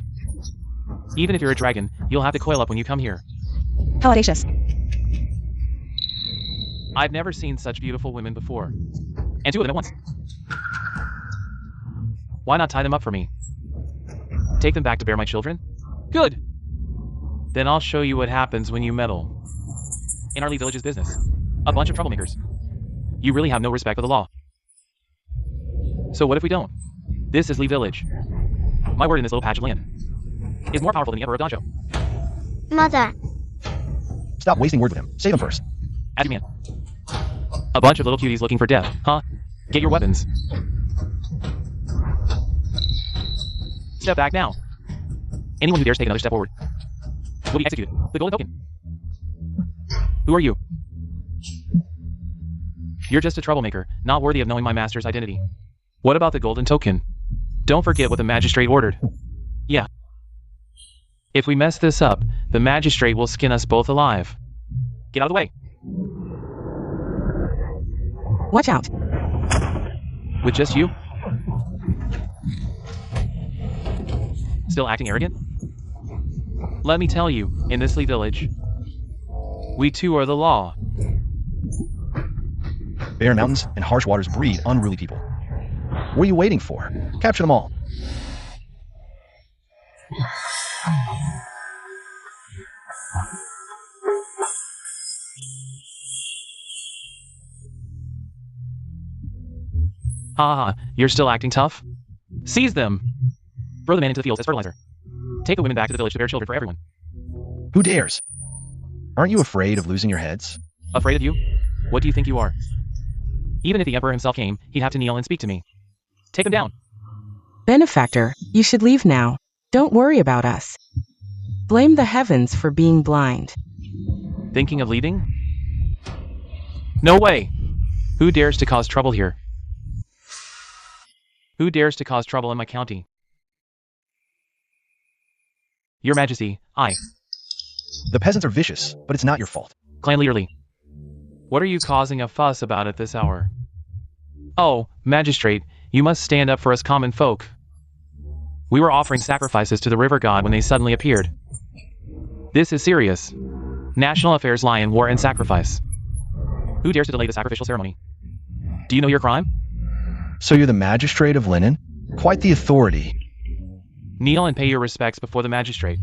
Even if you're a dragon, you'll have to coil up when you come here.
How audacious.
I've never seen such beautiful women before. And 2 of them at once. Why not tie them up for me? Take them back to bear my children? Good! Then I'll show you what happens when you meddle in our Lee Village's business. A bunch of troublemakers. You really have no respect for the law. So what if we don't? This is Lee Village. My word in this little patch of land is more powerful than the Emperor of Dajo.
Mother.
Stop wasting words with him. Say them first.
As you man. A bunch of little cuties looking for death, huh? Get your weapons. Step back now. Anyone who dares take another step forward will be executed. The golden token. Who are you? You're just a troublemaker, not worthy of knowing my master's identity. What about the golden token? Don't forget what the magistrate ordered. Yeah. If we mess this up, the magistrate will skin us both alive. Get out of the way.
Watch out.
With just you? Still acting arrogant? Let me tell you, in this Lee Village, we too are the law.
Barren mountains and harsh waters breed unruly people. What are you waiting for? Capture them all.
Ha ha, you're still acting tough? Seize them! Throw the man into the fields as fertilizer. Take the women back to the village to bear children for everyone.
Who dares? Aren't you afraid of losing your heads?
Afraid of you? What do you think you are? Even if the Emperor himself came, he'd have to kneel and speak to me. Take them down.
Benefactor, you should leave now. Don't worry about us. Blame the heavens for being blind.
Thinking of leaving? No way! Who dares to cause trouble here? Who dares to cause trouble in my county? Your Majesty, I.
The peasants are vicious, but it's not your fault.
Clan leaderly. What are you causing a fuss about at this hour? Oh, Magistrate, you must stand up for us common folk. We were offering sacrifices to the river god when they suddenly appeared. This is serious. National affairs lie in war and sacrifice. Who dares to delay the sacrificial ceremony? Do you know your crime?
So you're the magistrate of Linen? Quite the authority.
Kneel and pay your respects before the magistrate.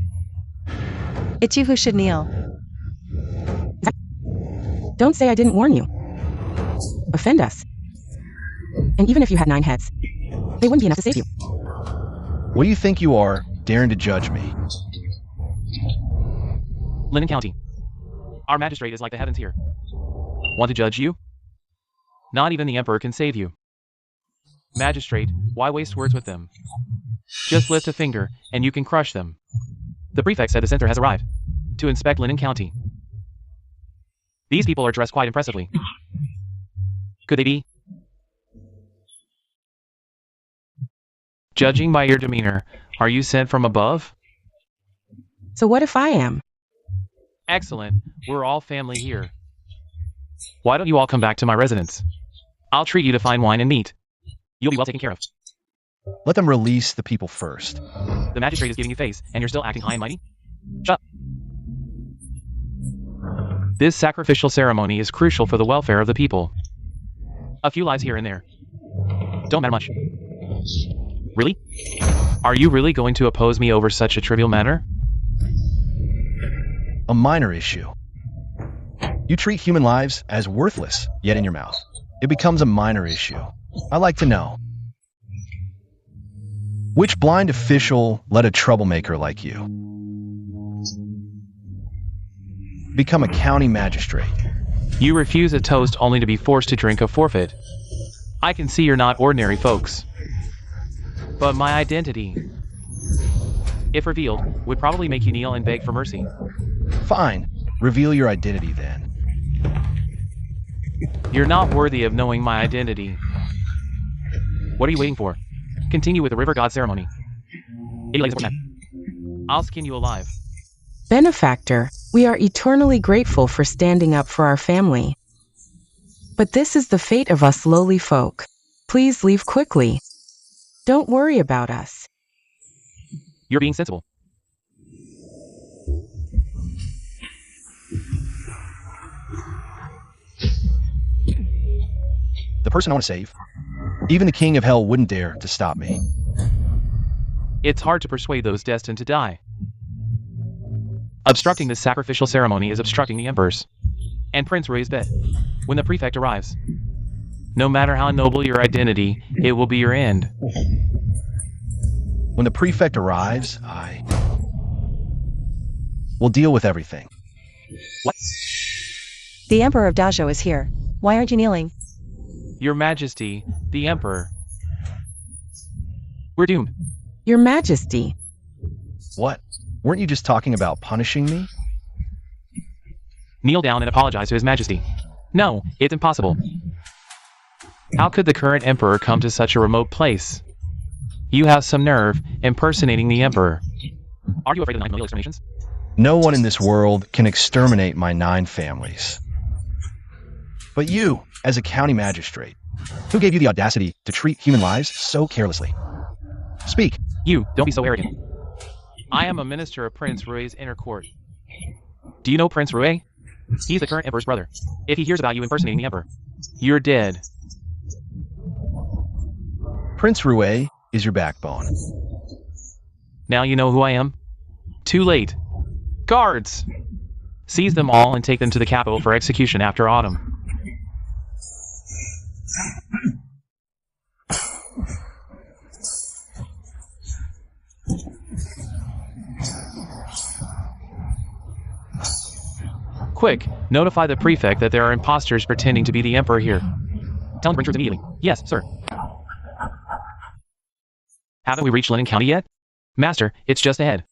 It's you who should kneel.
Don't say I didn't warn you. Offend us. And even if you had 9 heads, they wouldn't be enough to save you.
What do you think you are, daring to judge me?
Linen County. Our magistrate is like the heavens here. Want to judge you? Not even the Emperor can save you. Magistrate, why waste words with them? Just lift a finger, and you can crush them. The prefect said the center has arrived to inspect Linen County. These people are dressed quite impressively. Could they be? Judging by your demeanor, are you sent from above?
So what if I am?
Excellent. We're all family here. Why don't you all come back to my residence? I'll treat you to fine wine and meat. You'll be well taken care of.
Let them release the people first.
The magistrate is giving you face, and you're still acting high and mighty? Shut up. This sacrificial ceremony is crucial for the welfare of the people. A few lives here and there don't matter much. Really? Are you really going to oppose me over such a trivial matter?
A minor issue. You treat human lives as worthless, yet in your mouth. It becomes a minor issue. I like to know. Which blind official let a troublemaker like you become a county magistrate?
You refuse a toast only to be forced to drink a forfeit. I can see you're not ordinary folks. But my identity, if revealed, would probably make you kneel and beg for mercy.
Fine. Reveal your identity then.
You're not worthy of knowing my identity. What are you waiting for? Continue with the river god ceremony. 80 legs of that. I'll skin you alive.
Benefactor, we are eternally grateful for standing up for our family. But this is the fate of us lowly folk. Please leave quickly. Don't worry about us.
You're being sensible.
the person I want to save. Even the king of hell wouldn't dare to stop me.
It's hard to persuade those destined to die. Obstructing this sacrificial ceremony is obstructing the Emperor's and Prince Rui's bed. When the prefect arrives, no matter how noble your identity, it will be your end.
When the prefect arrives, I will deal with everything.
What?
The Emperor of Dajo is here. Why aren't you kneeling?
Your Majesty, the Emperor. We're doomed.
Your Majesty.
What? Weren't you just talking about punishing me?
Kneel down and apologize to His Majesty. No, it's impossible. How could the current Emperor come to such a remote place? You have some nerve impersonating the Emperor. Are you afraid of the 9 familial exterminations?
No one in this world can exterminate my 9 families. But you, as a county magistrate, who gave you the audacity to treat human lives so carelessly? Speak.
You, don't be so arrogant. I am a minister of Prince Rui's inner court. Do you know Prince Rui? He's the current Emperor's brother. If he hears about you impersonating the Emperor, you're dead.
Prince Rui is your backbone.
Now you know who I am? Too late. Guards! Seize them all and take them to the capital for execution after autumn. Quick, notify the prefect that there are imposters pretending to be the Emperor here. Tell him to bring troops immediately. Yes, sir. Haven't we reached Lennon County yet? Master, it's just ahead.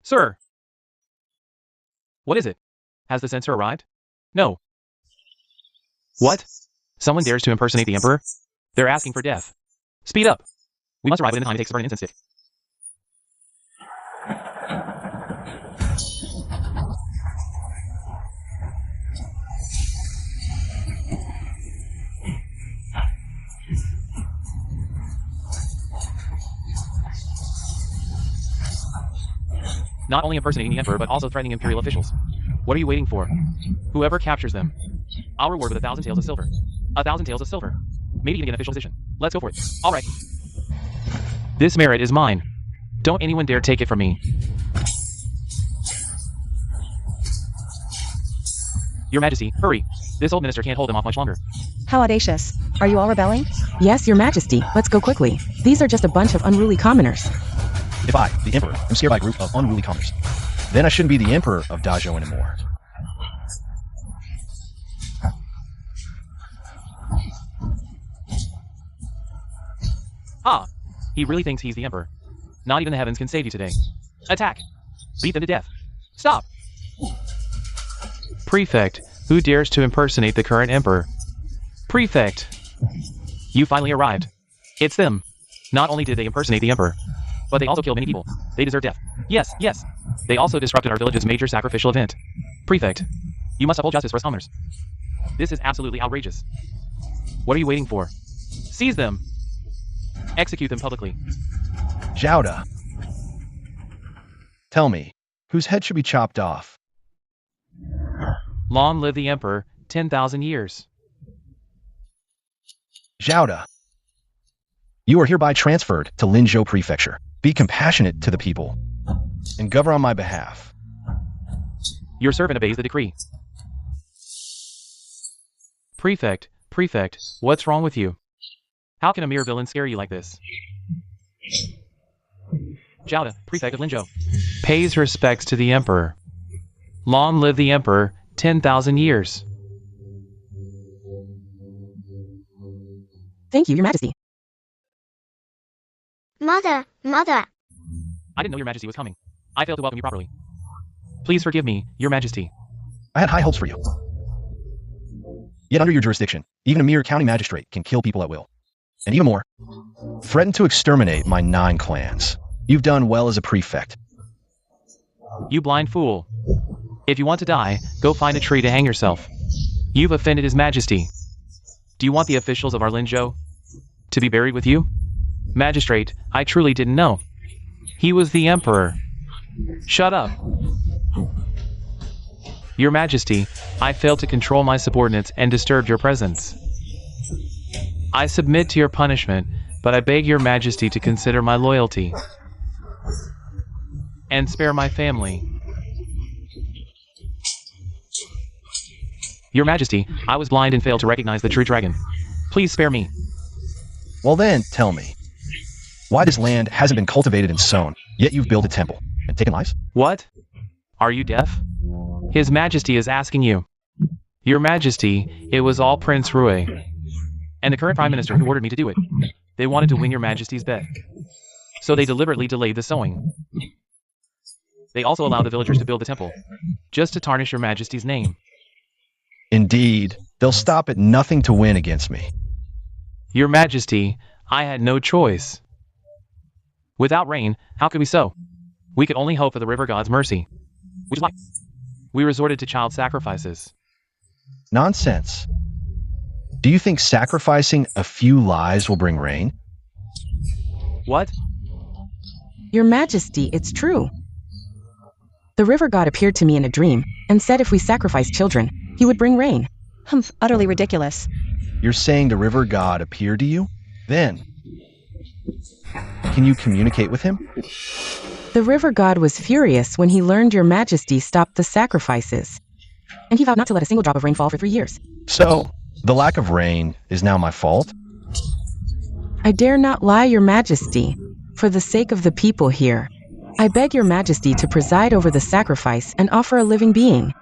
Sir! What is it? Has the censor arrived? No. What? Someone dares to impersonate the Emperor? They're asking for death. Speed up! We must arrive within the time it takes to burn an incense stick. Not only impersonating the Emperor, but also threatening imperial officials. What are you waiting for? Whoever captures them, I'll reward with 1,000 taels of silver. 1,000 taels of silver. Maybe even get an official position. Let's go for it. All right. This merit is mine. Don't anyone dare take it from me. Your Majesty, hurry. This old minister can't hold them off much longer.
How audacious. Are you all rebelling?
Yes, Your Majesty. Let's go quickly. These are just a bunch of unruly commoners.
If I, the Emperor, am scared by a group of unruly commoners, then I shouldn't be the Emperor of Dajo anymore.
Ah! He really thinks he's the Emperor. Not even the heavens can save you today. Attack! Beat them to death. Stop! Prefect, who dares to impersonate the current Emperor? Prefect! You finally arrived. It's them. Not only did they impersonate the Emperor, but they also killed many people. They deserve death. Yes, yes. They also disrupted our village's major sacrificial event. Prefect, you must uphold justice for us commoners. This is absolutely outrageous. What are you waiting for? Seize them. Execute them publicly.
Jauda. Tell me, whose head should be chopped off?
Long live the Emperor, 10,000 years.
Jauda. You are hereby transferred to Linzhou Prefecture. Be compassionate to the people, and govern on my behalf.
Your servant obeys the decree. Prefect, what's wrong with you? How can a mere villain scare you like this? Jauda, Prefect of Linzhou, pays respects to the Emperor. Long live the Emperor, 10,000 years.
Thank you, Your Majesty.
Mother.
I didn't know Your Majesty was coming. I failed to welcome you properly. Please forgive me, Your Majesty.
I had high hopes for you. Yet under your jurisdiction, even a mere county magistrate can kill people at will. And even more, threaten to exterminate my 9 clans. You've done well as a prefect.
You blind fool. If you want to die, go find a tree to hang yourself. You've offended His Majesty. Do you want the officials of our Linzhou to be buried with you? Magistrate, I truly didn't know. He was the Emperor. Shut up. Your Majesty, I failed to control my subordinates and disturbed your presence. I submit to your punishment, but I beg your Majesty to consider my loyalty and spare my family. Your Majesty, I was blind and failed to recognize the true dragon. Please spare me.
Well then, tell me, why this land hasn't been cultivated and sown, yet you've built a temple and taken lives?
What? Are you deaf? His Majesty is asking you. Your Majesty, it was all Prince Rui and the current Prime Minister who ordered me to do it. They wanted to win your Majesty's bet, so they deliberately delayed the sowing. They also allowed the villagers to build the temple, just to tarnish your Majesty's name.
Indeed, they'll stop at nothing to win against me.
Your Majesty, I had no choice. Without rain, how could we sow? We could only hope for the river god's mercy, which is why we resorted to child sacrifices.
Nonsense. Do you think sacrificing a few lives will bring rain?
What?
Your Majesty, it's true. The river god appeared to me in a dream and said if we sacrificed children, he would bring rain.
Humph, utterly ridiculous.
You're saying the river god appeared to you? Then, can you communicate with him?
The river god was furious when he learned your Majesty stopped the sacrifices, and he vowed not to let a single drop of rain fall for 3 years.
So, the lack of rain is now my fault?
I dare not lie, your Majesty. For the sake of the people here, I beg your Majesty to preside over the sacrifice and offer a living being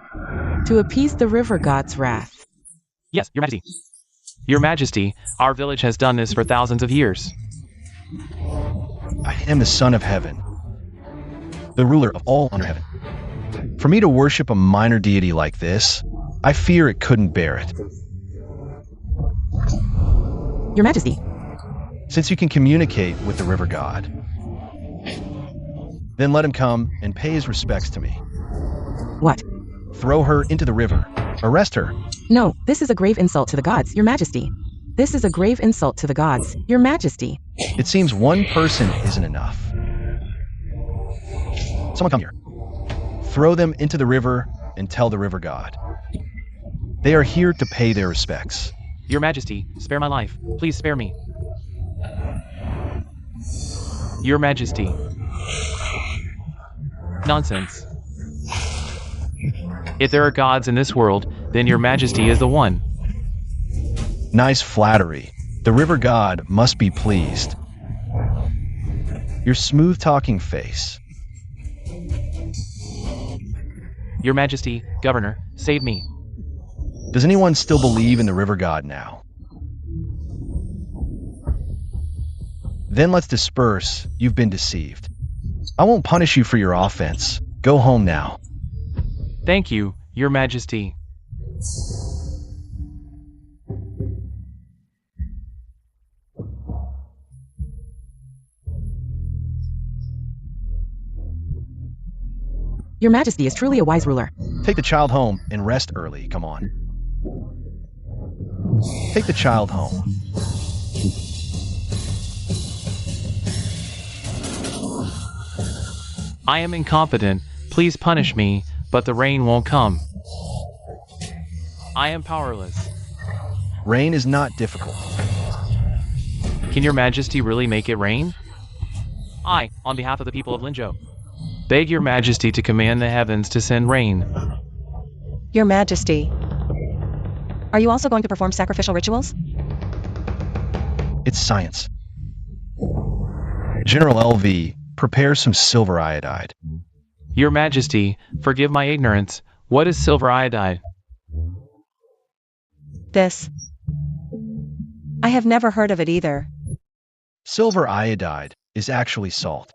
to appease the river god's wrath.
Yes, your Majesty. Your Majesty, our village has done this for thousands of years.
I am the Son of Heaven, the ruler of all under heaven. For me to worship a minor deity like this, I fear it couldn't bear it.
Your Majesty.
Since you can communicate with the river god, then let him come and pay his respects to me.
What?
Throw her into the river. Arrest her.
No, this is a grave insult to the gods, your Majesty. This is a grave insult to the gods, your Majesty.
It seems one person isn't enough. Someone come here. Throw them into the river and tell the river god. They are here to pay their respects.
Your Majesty, spare my life. Please spare me. Your Majesty. Nonsense. If there are gods in this world, then your Majesty is the one.
Nice flattery. The river god must be pleased. Your smooth-talking face.
Your Majesty, Governor, save me.
Does anyone still believe in the river god now? Then let's disperse. You've been deceived. I won't punish you for your offense. Go home now.
Thank you, your Majesty.
Your Majesty is truly a wise ruler.
Take the child home and rest early. Come on. Take the child home.
I am incompetent. Please punish me, but the rain won't come. I am powerless.
Rain is not difficult.
Can your Majesty really make it rain? I, on behalf of the people of Linzhou, beg your Majesty to command the heavens to send rain.
Your Majesty. Are you also going to perform sacrificial rituals?
It's science. General LV, prepare some silver iodide.
Your Majesty, forgive my ignorance. What is silver iodide?
This. I have never heard of it either.
Silver iodide is actually salt.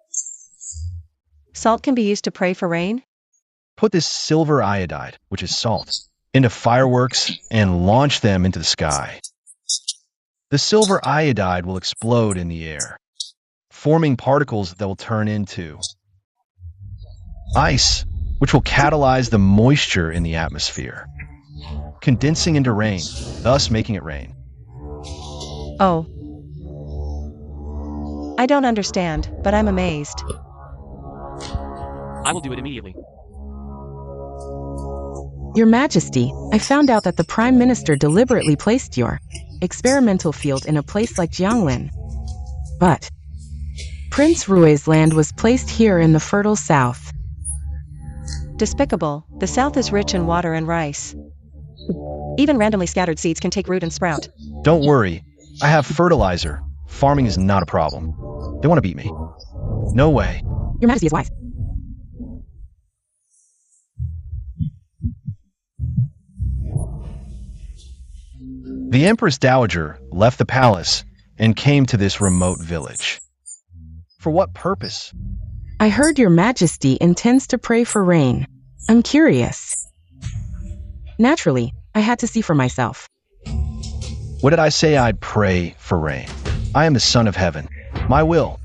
Salt can be used to pray for rain?
Put this silver iodide, which is salt, into fireworks and launch them into the sky. The silver iodide will explode in the air, forming particles that will turn into ice, which will catalyze the moisture in the atmosphere, condensing into rain, thus making it rain.
Oh. I don't understand, but I'm amazed.
I will do it immediately.
Your Majesty, I found out that the Prime Minister deliberately placed your experimental field in a place like Jianglin. But Prince Rui's land was placed here in the fertile south.
Despicable. The south is rich in water and rice. Even randomly scattered seeds can take root and sprout.
Don't worry. I have fertilizer. Farming is not a problem. They want to beat me. No way.
Your Majesty is wise.
The Empress Dowager left the palace and came to this remote village. For what purpose?
I heard Your Majesty intends to pray for rain. I'm curious. Naturally, I had to see for myself.
What did I say? I'd pray for rain? I am the Son of Heaven. My will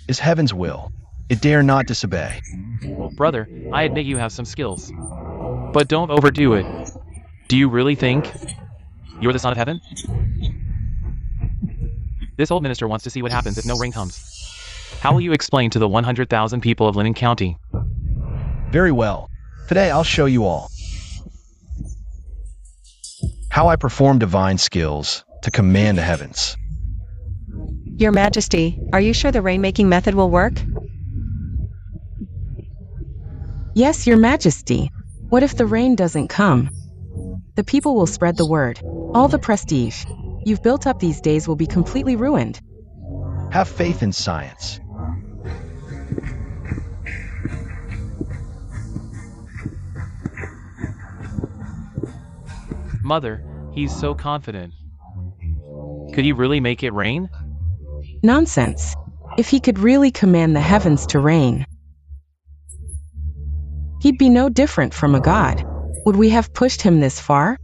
is heaven's will. It dare not disobey.
Brother, I admit you have some skills. But don't overdo it. Do you really think you're the Son of Heaven? This old minister wants to see what happens if no rain comes. How will you explain to the 100,000 people of Linen County?
Very well. Today I'll show you all how I perform divine skills to command the heavens.
Your Majesty, are you sure the rainmaking method will work?
Yes, Your Majesty. What if the rain doesn't come? The people will spread the word. All the prestige you've built up these days will be completely ruined.
Have faith in science.
Mother, he's so confident. Could he really make it rain?
Nonsense. If he could really command the heavens to rain, he'd be no different from a god. Would we have pushed him this far?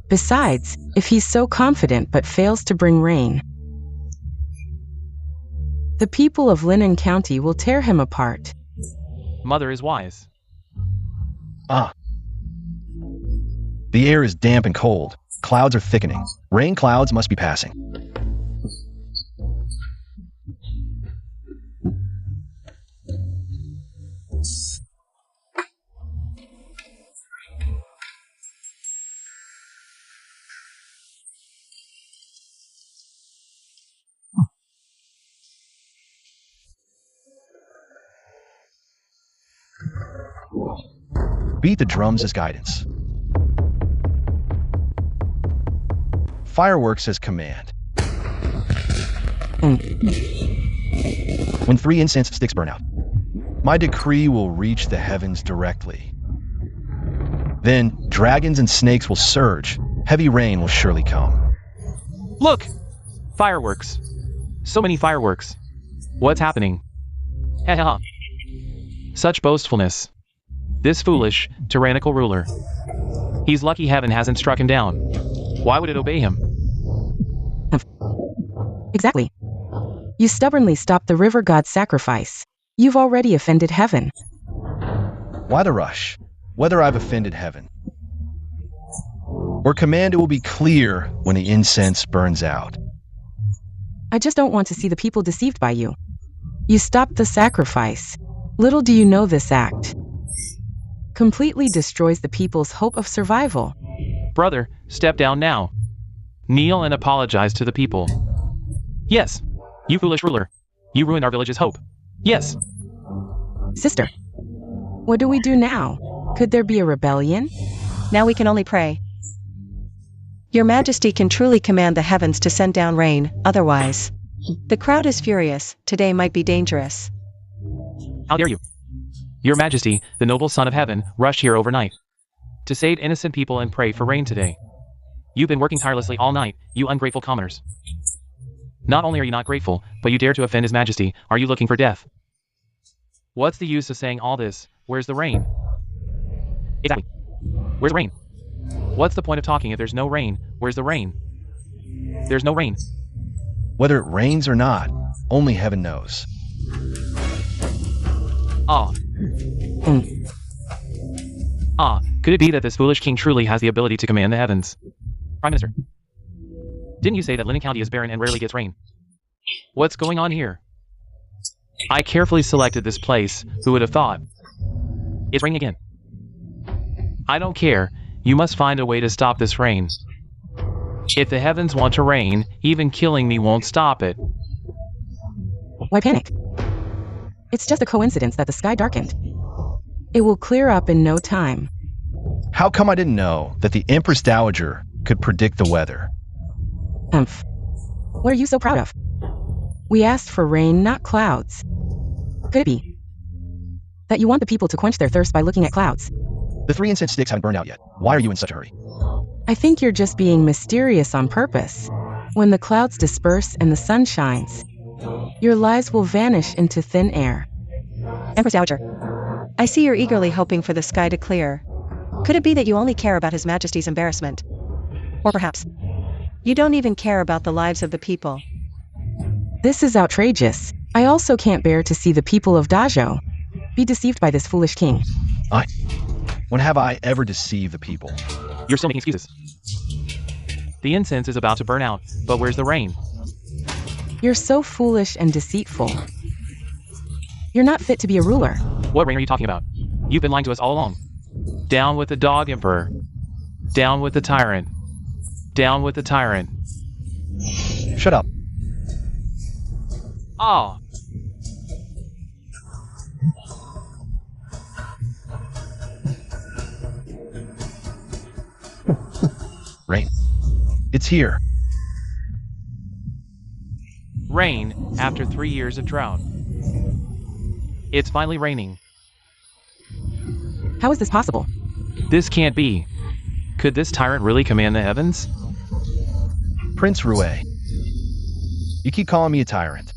Besides, if he's so confident but fails to bring rain, the people of Linen County will tear him apart.
Mother is wise.
Ah. The air is damp and cold. Clouds are thickening. Rain clouds must be passing. Beat the drums as guidance. Fireworks as command. When 3 incense sticks burn out, my decree will reach the heavens directly. Then dragons and snakes will surge. Heavy rain will surely come.
Look! Fireworks. So many fireworks. What's happening? Haha. Such boastfulness. This foolish, tyrannical ruler. He's lucky heaven hasn't struck him down. Why would it obey him?
Exactly. You stubbornly stopped the river god's sacrifice. You've already offended heaven.
Why the rush? Whether I've offended heaven or command, it will be clear when the incense burns out.
I just don't want to see the people deceived by you. You stopped the sacrifice. Little do you know this act completely destroys the people's hope of survival.
Brother, step down now. Kneel and apologize to the people. Yes, you foolish ruler. You ruined our village's hope. Yes.
Sister, what do we do now? Could there be a rebellion?
Now we can only pray. Your Majesty can truly command the heavens to send down rain, otherwise. The crowd is furious. Today might be dangerous.
How dare you? Your Majesty, the noble Son of Heaven, rushed here overnight to save innocent people and pray for rain today. You've been working tirelessly all night, you ungrateful commoners. Not only are you not grateful, but you dare to offend His Majesty. Are you looking for death? What's the use of saying all this? Where's the rain? Exactly. Where's the rain? What's the point of talking if there's no rain? Where's the rain? There's no rain.
Whether it rains or not, only heaven knows.
Ah. Ah, could it be that this foolish king truly has the ability to command the heavens? Prime Minister, didn't you say that Linen County is barren and rarely gets rain? What's going on here? I carefully selected this place. Who would have thought? It's raining again. I don't care. You must find a way to stop this rain. If the heavens want to rain, even killing me won't stop it.
Why panic? It's just a coincidence that the sky darkened. It will clear up in no time.
How come I didn't know that the Empress Dowager could predict the weather?
What are you so proud of? We asked for rain, not clouds. Could it be that you want the people to quench their thirst by looking at clouds?
The 3 incense sticks haven't burned out yet. Why are you in such a hurry?
I think you're just being mysterious on purpose. When the clouds disperse and the sun shines, your lies will vanish into thin air.
Empress Dowager, I see you're eagerly hoping for the sky to clear. Could it be that you only care about His Majesty's embarrassment? Or perhaps, you don't even care about the lives of the people?
This is outrageous. I also can't bear to see the people of Dajo be deceived by this foolish king.
When have I ever deceived the people?
You're still making excuses. The incense is about to burn out, but where's the rain?
You're so foolish and deceitful. You're not fit to be a ruler.
What rain are you talking about? You've been lying to us all along. Down with the dog emperor. Down with the tyrant. Down with the tyrant.
Shut up.
Ah.
Rain. It's here.
Rain after 3 years of drought. It's finally raining.
How is this possible?
This can't be. Could this tyrant really command the heavens?
Prince Rue. You keep calling me a tyrant.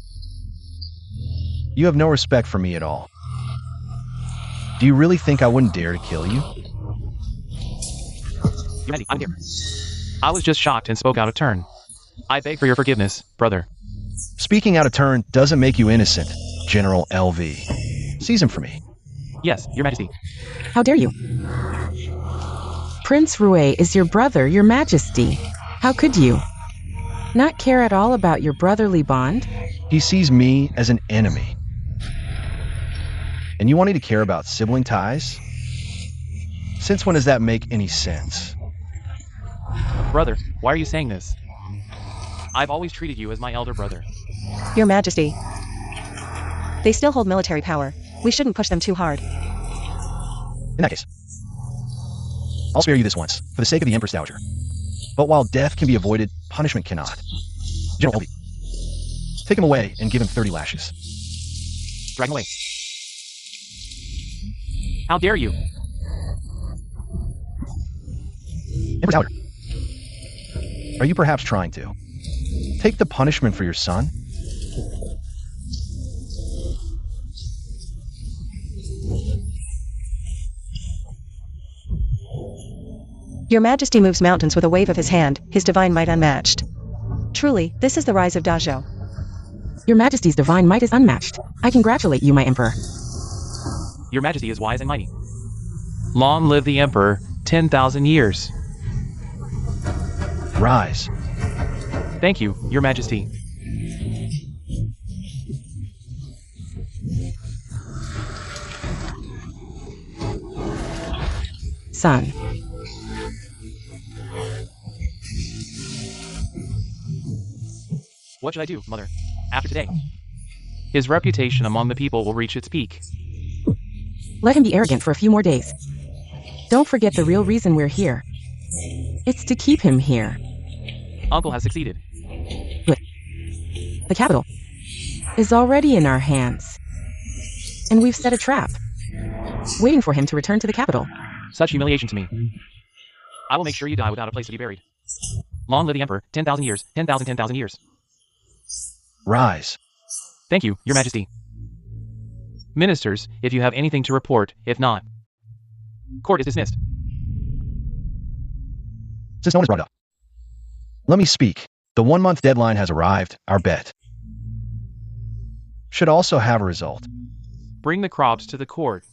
You have no respect for me at all. Do you really think I wouldn't dare to kill you?
I'm here. I was just shocked and spoke out of turn. I beg for your forgiveness, brother.
Speaking out of turn doesn't make you innocent, General LV. Seize him for me.
Yes, your majesty.
How dare you? Prince Rue is your brother, your majesty. How could you not care at all about your brotherly bond?
He sees me as an enemy. And you want me to care about sibling ties? Since when does that make any sense?
Brother, why are you saying this? I've always treated you as my elder brother.
Your Majesty. They still hold military power. We shouldn't push them too hard.
In that case, I'll spare you this once, for the sake of the Empress Dowager. But while death can be avoided, punishment cannot. General Elby, take him away and give him 30 lashes.
Drag him away. How dare you?
Empress Dowager, are you perhaps trying to take the punishment for your son?
Your Majesty moves mountains with a wave of his hand, his divine might unmatched. Truly, this is the rise of Dajo.
Your Majesty's divine might is unmatched. I congratulate you, my emperor.
Your majesty is wise and mighty. Long live the emperor, 10,000 years.
Rise.
Thank you, your majesty.
Son.
What should I do, mother? After today? His reputation among the people will reach its peak.
Let him be arrogant for a few more days. Don't forget the real reason we're here. It's to keep him here.
Uncle has succeeded.
Good. The capital is already in our hands. And we've set a trap, waiting for him to return to the capital.
Such humiliation to me. I will make sure you die without a place to be buried. Long live the emperor, 10,000 years, 10,000 years.
Rise.
Thank you, your majesty. Ministers, if you have anything to report, if not, court is dismissed.
Since no one is brought up, let me speak. The 1-month deadline has arrived. Our bet should also have a result.
Bring the crops to the court.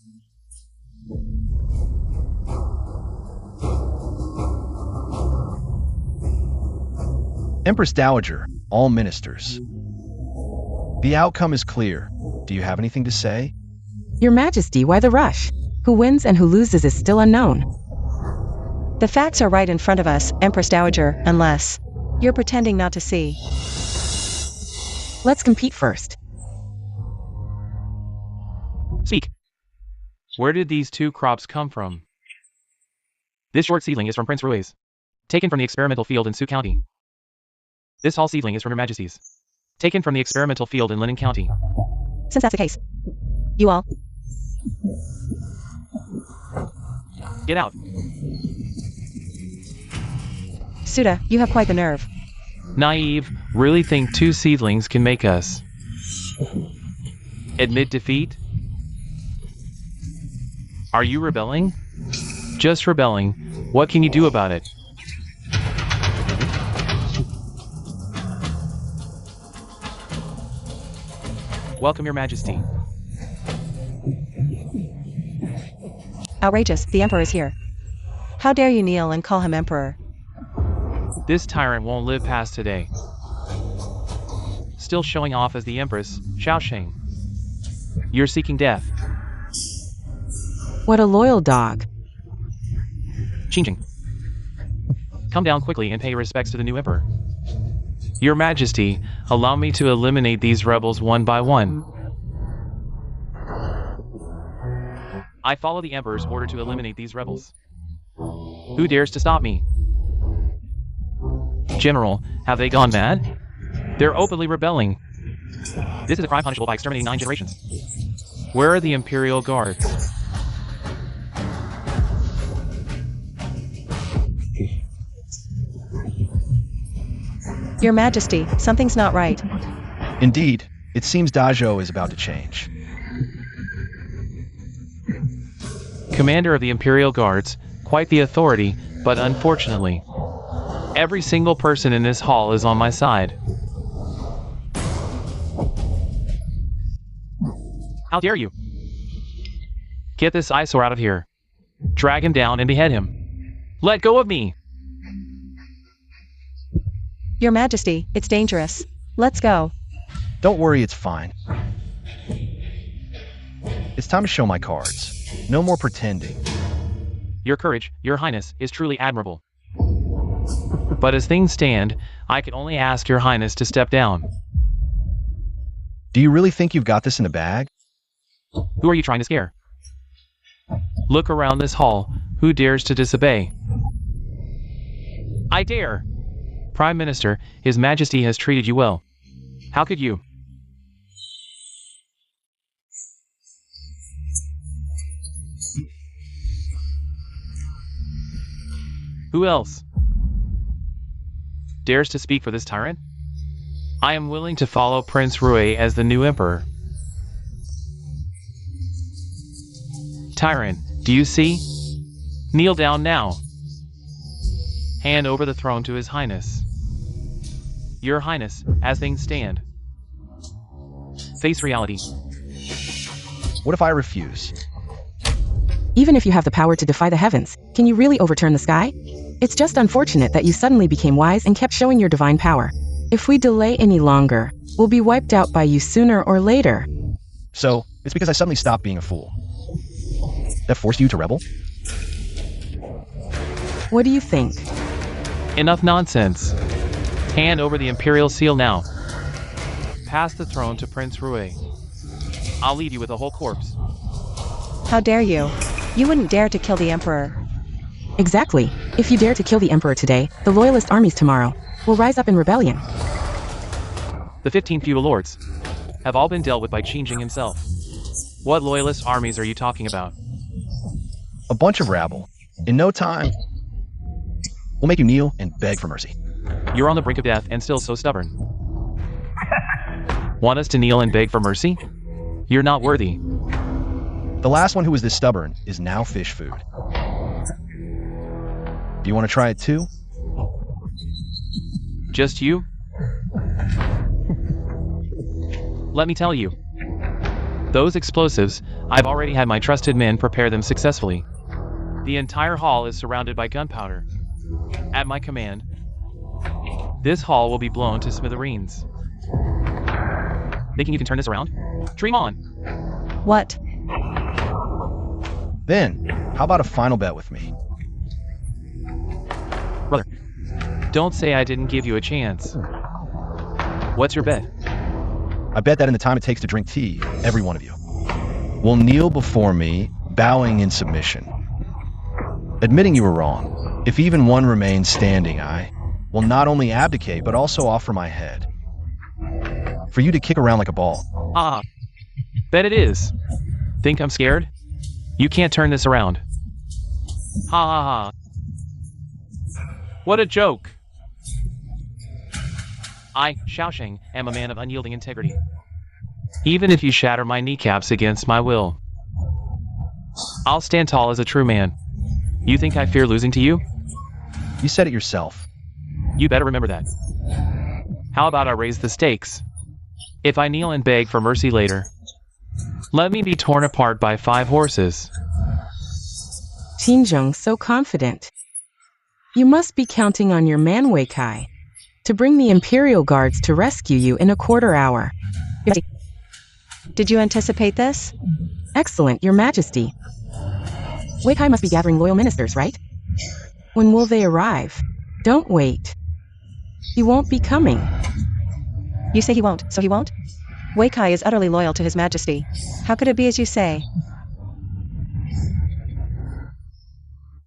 Empress Dowager, all ministers. The outcome is clear. Do you have anything to say?
Your Majesty, why the rush? Who wins and who loses is still unknown.
The facts are right in front of us, Empress Dowager, unless you're pretending not to see.
Let's compete first.
Speak. Where did these 2 crops come from? This short seedling is from Prince Ruiz, taken from the experimental field in Sioux County. This tall seedling is from Your Majesty's, taken from the experimental field in Lennon County.
Since that's the case, you all
Get out.
Suda, you have quite the nerve.
Naive, really think 2 seedlings can make us admit defeat? Are you rebelling? Just rebelling. What can you do about it? Welcome, Your Majesty.
Outrageous, the Emperor is here. How dare you kneel and call him Emperor?
This tyrant won't live past today. Still showing off as the Empress, Shaosheng. You're seeking death.
What a loyal dog.
Xinjiang. Come down quickly and pay respects to the new Emperor. Your Majesty, allow me to eliminate these rebels one by one. I follow the Emperor's order to eliminate these rebels. Who dares to stop me? General, have they gone mad? They're openly rebelling. This is a crime punishable by exterminating 9 generations. Where are the Imperial Guards?
Your Majesty, something's not right.
Indeed, it seems Dajo is about to change.
Commander of the Imperial Guards, quite the authority, but unfortunately, every single person in this hall is on my side. How dare you? Get this eyesore out of here. Drag him down and behead him. Let go of me!
Your Majesty, it's dangerous. Let's go.
Don't worry, it's fine. It's time to show my cards. No more pretending.
Your courage, Your Highness, is truly admirable. But as things stand, I can only ask Your Highness to step down.
Do you really think you've got this in the bag?
Who are you trying to scare? Look around this hall. Who dares to disobey? I dare! Prime Minister, His Majesty has treated you well. How could you? Who else dares to speak for this tyrant? I am willing to follow Prince Rui as the new emperor. Tyrant, do you see? Kneel down now. Hand over the throne to His Highness. Your Highness, as things stand. Face reality.
What if I refuse?
Even if you have the power to defy the heavens, can you really overturn the sky? It's just unfortunate that you suddenly became wise and kept showing your divine power. If we delay any longer, we'll be wiped out by you sooner or later.
So, it's because I suddenly stopped being a fool. That forced you to rebel?
What do you think?
Enough nonsense. Hand over the imperial seal now. Pass the throne to Prince Rui. I'll leave you with a whole corpse.
How dare you? You wouldn't dare to kill the Emperor.
Exactly. If you dare to kill the Emperor today, the loyalist armies tomorrow will rise up in rebellion.
The 15 feudal lords have all been dealt with by Qingjing himself. What loyalist armies are you talking about?
A bunch of rabble. In no time, we'll make you kneel and beg for mercy.
You're on the brink of death and still so stubborn. Want us to kneel and beg for mercy? You're not worthy.
The last one who was this stubborn is now fish food. Do you want to try it too?
Just you? Let me tell you. Those explosives, I've already had my trusted men prepare them successfully. The entire hall is surrounded by gunpowder. At my command, this hall will be blown to smithereens. Thinking you can turn this around? Dream on.
What?
Then, how about a final bet with me?
Brother, don't say I didn't give you a chance. What's your bet?
I bet that in the time it takes to drink tea, every one of you will kneel before me, bowing in submission. Admitting you were wrong, if even one remains standing, I will not only abdicate, but also offer my head for you to kick around like a ball.
Ah, bet it is. Think I'm scared? You can't turn this around. Ha ha ha. What a joke. I, Xiaosheng, am a man of unyielding integrity. Even if you shatter my kneecaps against my will, I'll stand tall as a true man. You think I fear losing to you?
You said it yourself.
You better remember that. How about I raise the stakes? If I kneel and beg for mercy later, let me be torn apart by 5 horses.
Qinzheng so confident. You must be counting on your man Wei Kai to bring the Imperial Guards to rescue you in a quarter hour.
Did you anticipate this?
Excellent, Your Majesty. Wei Kai must be gathering loyal ministers, right? When will they arrive? Don't wait. He won't be coming.
You say he won't, so he won't? Wei Kai is utterly loyal to His Majesty. How could it be as you say?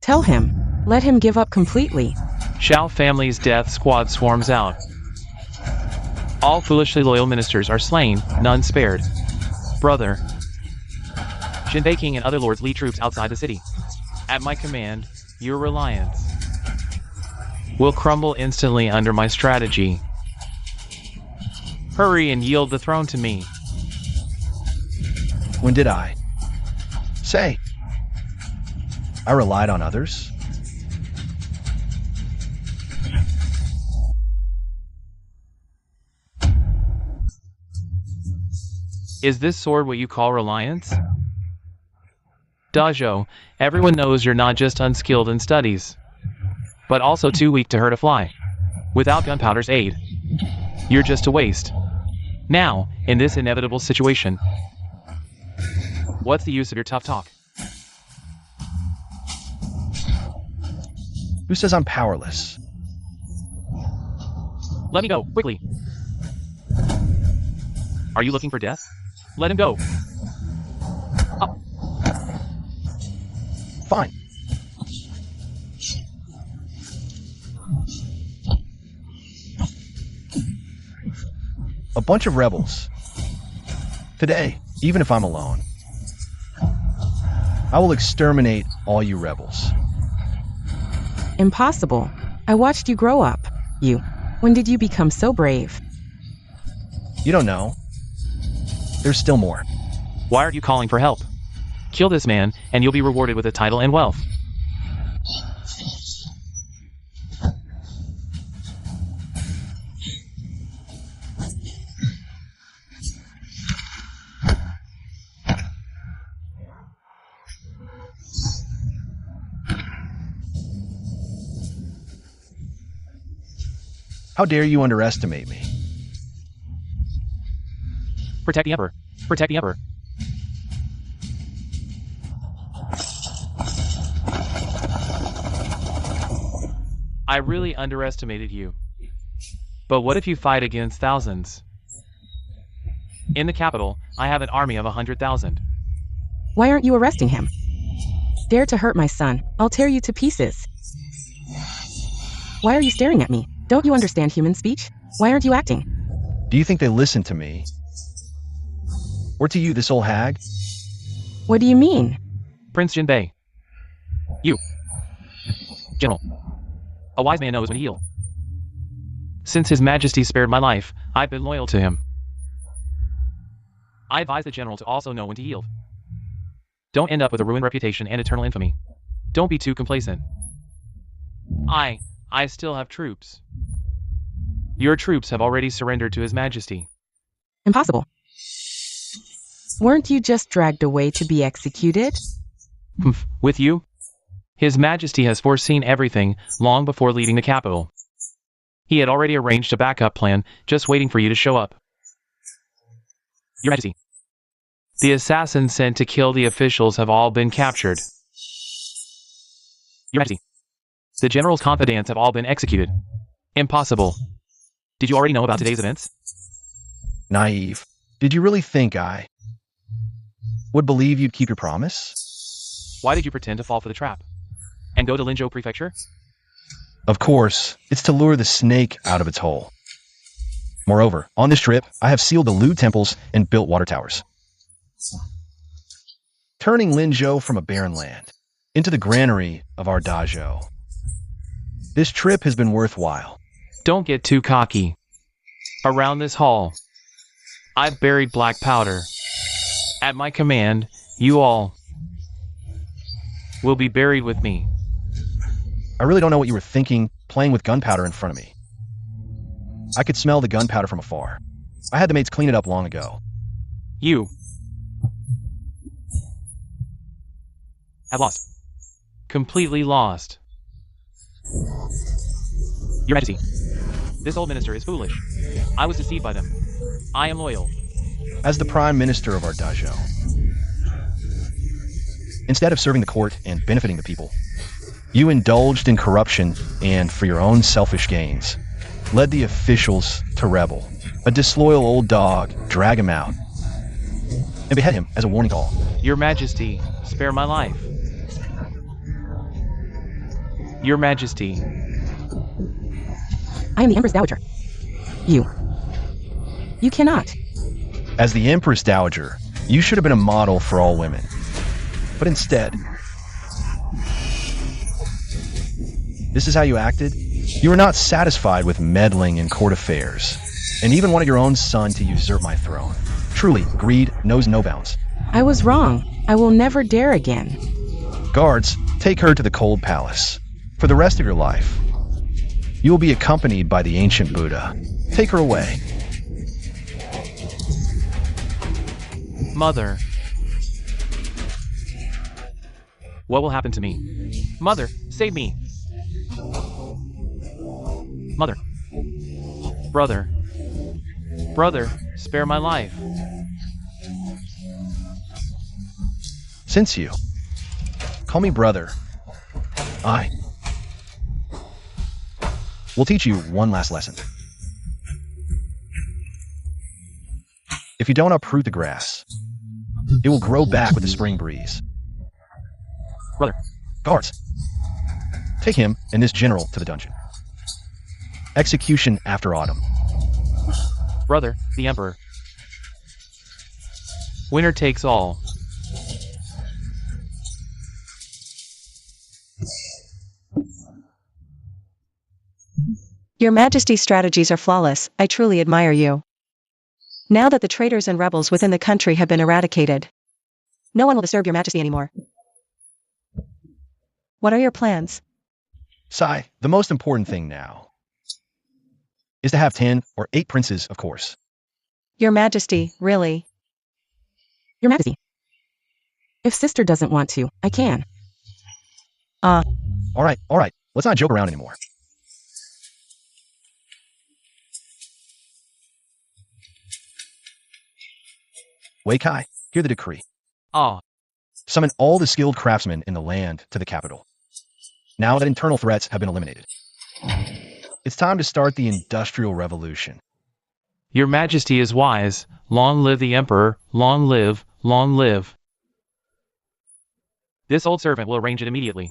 Tell him. Let him give up completely.
Shao family's death squad swarms out. All foolishly loyal ministers are slain, none spared. Brother, Jinbei and other lords lead troops outside the city. At my command, your reliance will crumble instantly under my strategy. Hurry and yield the throne to me.
When did I? Say, I relied on others?
Is this sword what you call reliance? Dazhou, everyone knows you're not just unskilled in studies, but also too weak to hurt a fly. Without gunpowder's aid, you're just a waste. Now, in this inevitable situation, what's the use of your tough talk?
Who says I'm powerless?
Let me go, quickly. Are you looking for death? Let him go. Up.
Fine. A bunch of rebels. Today, even if I'm alone, I will exterminate all you rebels.
Impossible. I watched you grow up. You. When did you become so brave?
You don't know. There's still more.
Why aren't you calling for help? Kill this man, and you'll be rewarded with a title and wealth.
How dare you underestimate me?
Protect the Emperor. Protect the Emperor. I really underestimated you. But what if you fight against thousands? In the capital, I have an army of 100,000.
Why aren't you arresting him? Dare to hurt my son, I'll tear you to pieces. Why are you staring at me? Don't you understand human speech? Why aren't you acting?
Do you think they listen to me? Or to you, this old hag?
What do you mean?
Prince Jinbei. You. General. A wise man knows when to yield. Since His Majesty spared my life, I've been loyal to him. I advise the general to also know when to yield. Don't end up with a ruined reputation and eternal infamy. Don't be too complacent. I still have troops. Your troops have already surrendered to His Majesty.
Impossible. Weren't you just dragged away to be executed?
With you? His Majesty has foreseen everything long before leaving the capital. He had already arranged a backup plan, just waiting for you to show up. Your Majesty. The assassins sent to kill the officials have all been captured. Your Majesty. The general's confidants have all been executed. Impossible. Did you already know about today's events?
Naive. Did you really think I would believe you'd keep your promise?
Why did you pretend to fall for the trap? And go to Linzhou Prefecture?
Of course, it's to lure the snake out of its hole. Moreover, on this trip, I have sealed the lewd temples and built water towers, turning Linzhou from a barren land into the granary of our dojo. This trip has been worthwhile.
Don't get too cocky. Around this hall, I've buried black powder. At my command, you all will be buried with me.
I really don't know what you were thinking, playing with gunpowder in front of me. I could smell the gunpowder from afar. I had the maids clean it up long ago.
You have lost. Completely lost. Your Majesty, this old minister is foolish. I was deceived by them. I am loyal.
As the Prime Minister of our dojo, instead of serving the court and benefiting the people, you indulged in corruption and, for your own selfish gains, led the officials to rebel. A disloyal old dog, drag him out, and behead him as a warning call.
Your Majesty, spare my life. Your Majesty.
I am the Empress Dowager. You cannot.
As the Empress Dowager, you should have been a model for all women. But instead, this is how you acted? You were not satisfied with meddling in court affairs, and even wanted your own son to usurp my throne. Truly, greed knows no bounds.
I was wrong. I will never dare again.
Guards, take her to the cold palace. For the rest of your life, you will be accompanied by the ancient Buddha. Take her away.
Mother. What will happen to me? Mother, save me. Mother. Brother. Brother, spare my life.
Since you call me brother, I will teach you one last lesson. If you don't uproot the grass, it will grow back with the spring breeze.
Brother.
Guards, take him and this general to the dungeon. Execution after autumn.
Brother, the Emperor. Winner takes all.
Your Majesty's strategies are flawless. I truly admire you. Now that the traitors and rebels within the country have been eradicated, no one will disturb your Majesty anymore. What are your plans?
Sai, the most important thing now is to have 10 or 8 princes, of course.
Your Majesty, really?
Your Majesty. If sister doesn't want to, I can.
All right. Let's not joke around anymore. Wei Kai, hear the decree.
Ah,
Summon all the skilled craftsmen in the land to the capital. Now that internal threats have been eliminated, it's time to start the Industrial Revolution.
Your Majesty is wise. Long live the Emperor. Long live, long live. This old servant will arrange it immediately.